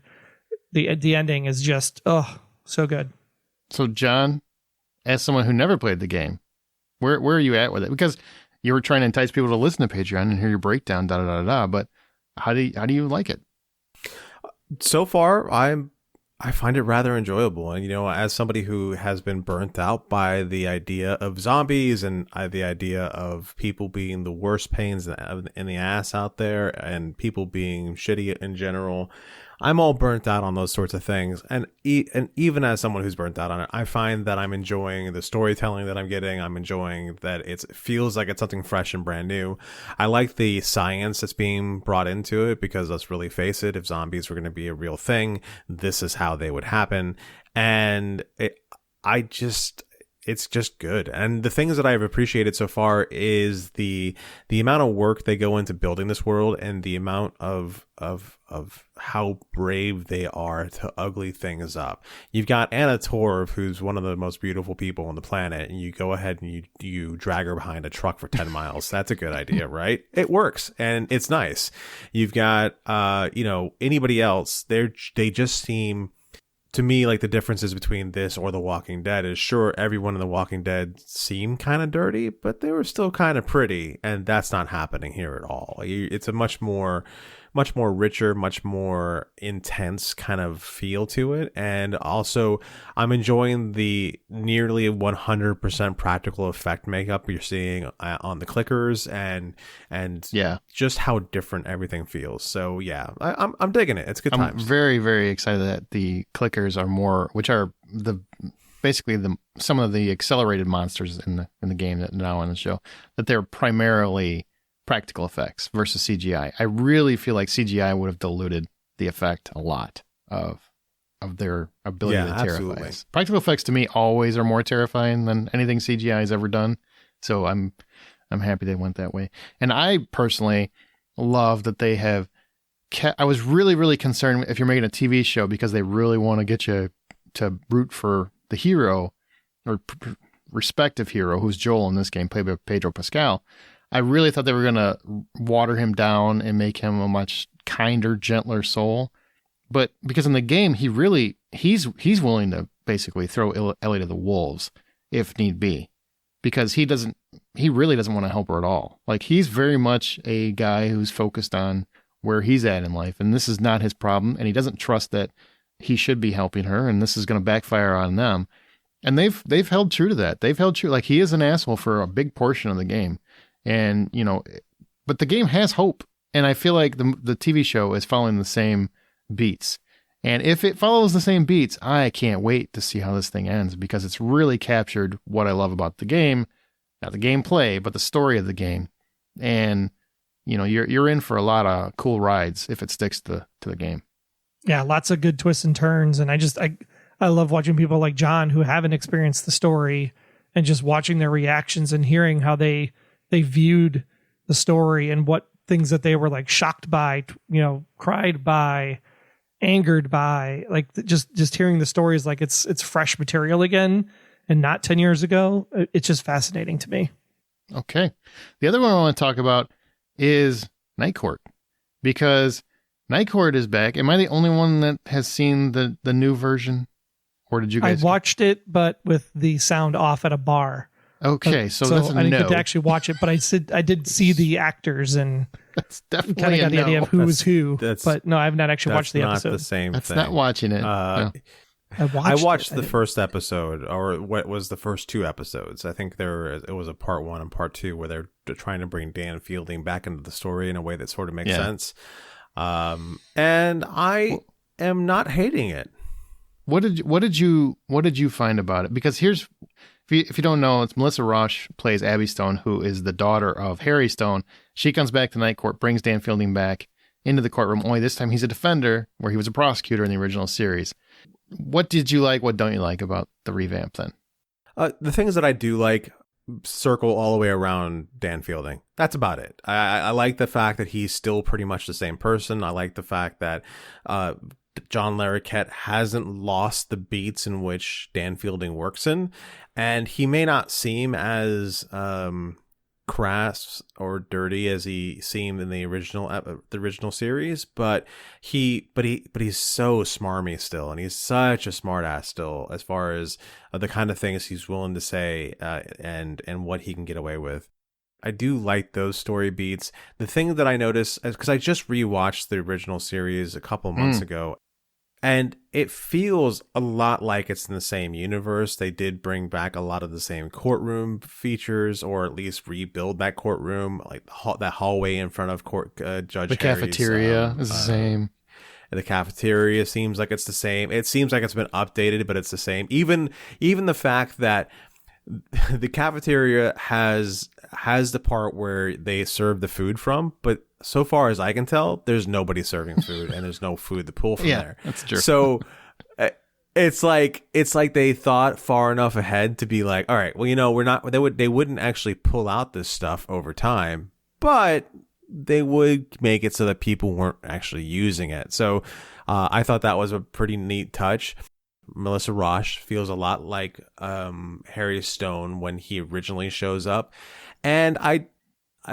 The ending is just so good.
So John, as someone who never played the game, where are you at with it? Because you were trying to entice people to listen to Patreon and hear your breakdown, but how do you like it?
So far, I find it rather enjoyable. And, as somebody who has been burnt out by the idea of zombies and the idea of people being the worst pains in the ass out there and people being shitty in general, I'm all burnt out on those sorts of things. And even as someone who's burnt out on it, I find that I'm enjoying the storytelling that I'm getting. I'm enjoying that it feels like it's something fresh and brand new. I like the science that's being brought into it, because let's really face it, if zombies were going to be a real thing, this is how they would happen. And it's just good. And the things that I've appreciated so far is the amount of work they go into building this world, and the amount of how brave they are to ugly things up. You've got Anna Torv, who's one of the most beautiful people on the planet, and you go ahead and you drag her behind a truck for 10 miles. That's a good idea, right? It works, and it's nice. You've got anybody else, they just seem, to me, like the differences between this or The Walking Dead is, sure, everyone in The Walking Dead seemed kind of dirty, but they were still kind of pretty, and that's not happening here at all. It's a much more much more richer, much more intense kind of feel to it. And also, I'm enjoying the nearly 100% practical effect makeup you're seeing on the clickers, and just how different everything feels. So yeah, I'm digging it. It's good times.
I'm very, very excited that the clickers are more, which are basically some of the accelerated monsters in the game that now on the show, that they're primarily practical effects versus CGI. I really feel like CGI would have diluted the effect a lot of their ability to terrify
absolutely.
us. Practical effects to me always are more terrifying than anything CGI has ever done. So I'm happy they went that way. And I personally love that they have I was really, really concerned if you're making a TV show because they really want to get you to root for the hero or respective hero, who's Joel in this game, played by Pedro Pascal. I really thought they were going to water him down and make him a much kinder, gentler soul. But because in the game, he's willing to basically throw Ellie to the wolves if need be, because he really doesn't want to help her at all. Like, he's very much a guy who's focused on where he's at in life, and this is not his problem, and he doesn't trust that he should be helping her, and this is going to backfire on them. And they've held true to that. They've held true. Like, he is an asshole for a big portion of the game. And, but the game has hope. And I feel like the TV show is following the same beats. And if it follows the same beats, I can't wait to see how this thing ends, because it's really captured what I love about the game, not the gameplay, but the story of the game. And, you're in for a lot of cool rides if it sticks to the game.
Yeah, lots of good twists and turns. And I love watching people like John who haven't experienced the story, and just watching their reactions and hearing how they viewed the story and what things that they were like shocked by, cried by, angered by, like just hearing the stories like it's fresh material again and not 10 years ago. It's just fascinating to me.
Okay. The other one I want to talk about is Night Court, because Night Court is back. Am I the only one that has seen the new version, or did you guys?
I watched it, but with the sound off at a bar.
Okay, so that's
I didn't get to actually watch it, but I did see the actors, and
that's definitely
kind of got the idea of who was who. But no, I have not actually watched the episode.
That's not the same
That's
thing.
not watching it. No.
I
watched the first episode, or what was the first two episodes. I think it was a part 1 and part 2 where they're trying to bring Dan Fielding back into the story in a way that sort of makes sense. And I am not hating it.
What did you find about it? Because here's, if you don't know, it's Melissa Roche plays Abby Stone, who is the daughter of Harry Stone. She comes back to Night Court, brings Dan Fielding back into the courtroom, only this time he's a defender, where he was a prosecutor in the original series. What did you like? What don't you like about the revamp then?
The things that I do like circle all the way around Dan Fielding. That's about it. I like the fact that he's still pretty much the same person. I like the fact that John Larroquette hasn't lost the beats in which Dan Fielding works in, and he may not seem as crass or dirty as he seemed in the original series, but he's so smarmy still, and he's such a smart ass still as far as the kind of things he's willing to say and what he can get away with. I do like those story beats. The thing that I noticed, because I just rewatched the original series a couple months ago, and it feels a lot like it's in the same universe. They did bring back a lot of the same courtroom features, or at least rebuild that courtroom, like that hallway in front of Judge
The
Harry's,
cafeteria is the same.
The cafeteria seems like it's the same. It seems like it's been updated, but it's the same. Even the fact that the cafeteria has the part where they serve the food from, but so far as I can tell, there's nobody serving food, and there's no food to pull from there.
That's true.
So it's like they thought far enough ahead to be like, all right, well, we're not. They wouldn't actually pull out this stuff over time, but they would make it so that people weren't actually using it. So I thought that was a pretty neat touch. Melissa Roche feels a lot like Harry Stone when he originally shows up, and I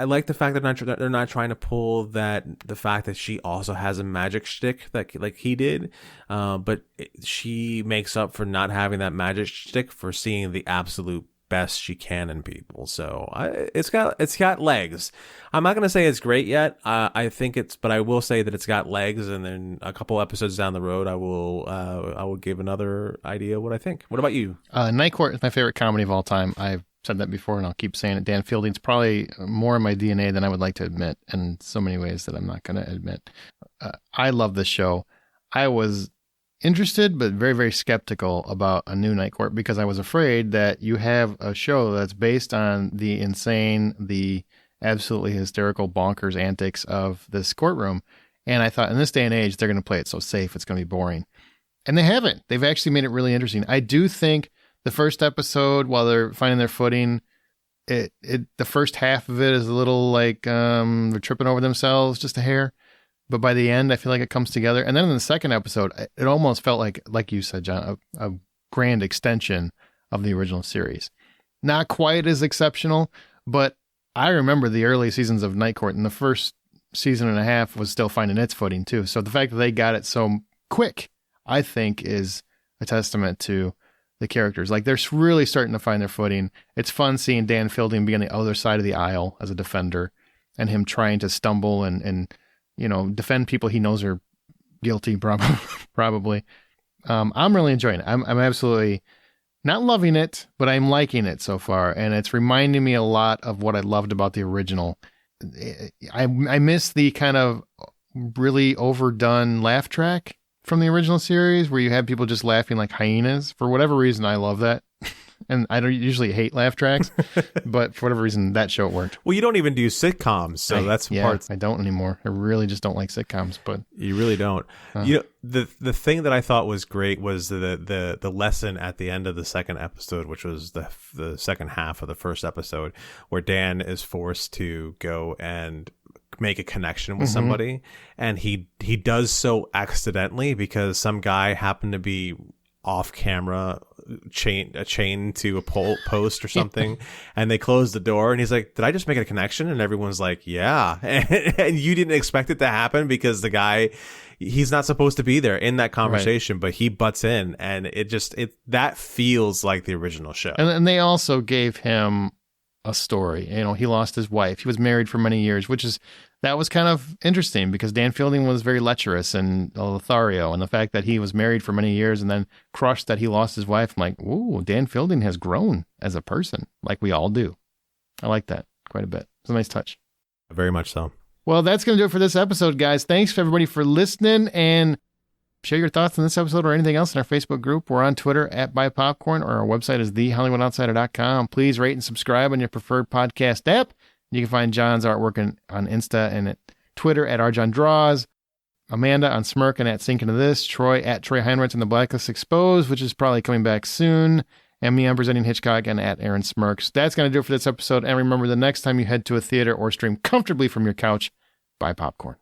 like the fact that they're not trying to pull the fact that she also has a magic shtick like he did, but she makes up for not having that magic shtick for seeing the absolute best she can in people. So it's got legs. I'm not gonna say it's great yet. I think but I will say that it's got legs. And then a couple episodes down the road, I will give another idea what I think. What about you?
Night Court is my favorite comedy of all time. I've said that before, and I'll keep saying it. Dan Fielding's probably more in my DNA than I would like to admit, in so many ways that I'm not going to admit. I love this show. I was interested, but very, very skeptical about a new Night Court because I was afraid that you have a show that's based on the insane, the absolutely hysterical, bonkers antics of this courtroom. And I thought in this day and age, they're going to play it so safe, it's going to be boring. And they haven't. They've actually made it really interesting. I do think the first episode, while they're finding their footing, the first half of it is a little like they're tripping over themselves just a hair. But by the end, I feel like it comes together. And then in the second episode, it almost felt like you said, John, a grand extension of the original series. Not quite as exceptional, but I remember the early seasons of Night Court, and the first season and a half was still finding its footing too. So the fact that they got it so quick, I think, is a testament to the characters. Like, they're really starting to find their footing. It's fun seeing Dan Fielding be on the other side of the aisle as a defender, and him trying to stumble and defend people he knows are guilty, probably. I'm really enjoying it. I'm absolutely not loving it, but I'm liking it so far, and it's reminding me a lot of what I loved about the original. I miss the kind of really overdone laugh track from the original series where you have people just laughing like hyenas. For whatever reason, I love that. And I don't usually hate laugh tracks, but for whatever reason, that show worked.
Well, you don't even do sitcoms, so that's part.
I don't anymore. I really just don't like sitcoms, but
you really don't. The thing that I thought was great was the lesson at the end of the second episode, which was the second half of the first episode, where Dan is forced to go and make a connection with somebody, and he does so accidentally because some guy happened to be off camera chain to a post or something, and they close the door, and he's like, did I just make a connection? And everyone's like, yeah. And you didn't expect it to happen because the guy, he's not supposed to be there in that conversation, but he butts in, and that feels like the original show.
And they also gave him a story. He lost his wife. He was married for many years, that was kind of interesting because Dan Fielding was very lecherous and Lothario, and the fact that he was married for many years and then crushed that he lost his wife, I'm like, ooh, Dan Fielding has grown as a person, like we all do. I like that quite a bit. It's a nice touch.
Very much so.
Well, that's going to do it for this episode, guys. Thanks for everybody for listening, and share your thoughts on this episode or anything else in our Facebook group. We're on Twitter @BuyPopcorn, or our website is thehollywoodoutsider.com. Please rate and subscribe on your preferred podcast app. You can find John's artwork on Insta and at Twitter @RJohnDraws, Amanda on Smirk and @SinkIntoThis, Troy @TroyHeinrichs and the Blacklist Exposed, which is probably coming back soon, and me, I'm presenting Hitchcock, and @Aaron Smirks. That's going to do it for this episode, and remember, the next time you head to a theater or stream comfortably from your couch, buy popcorn.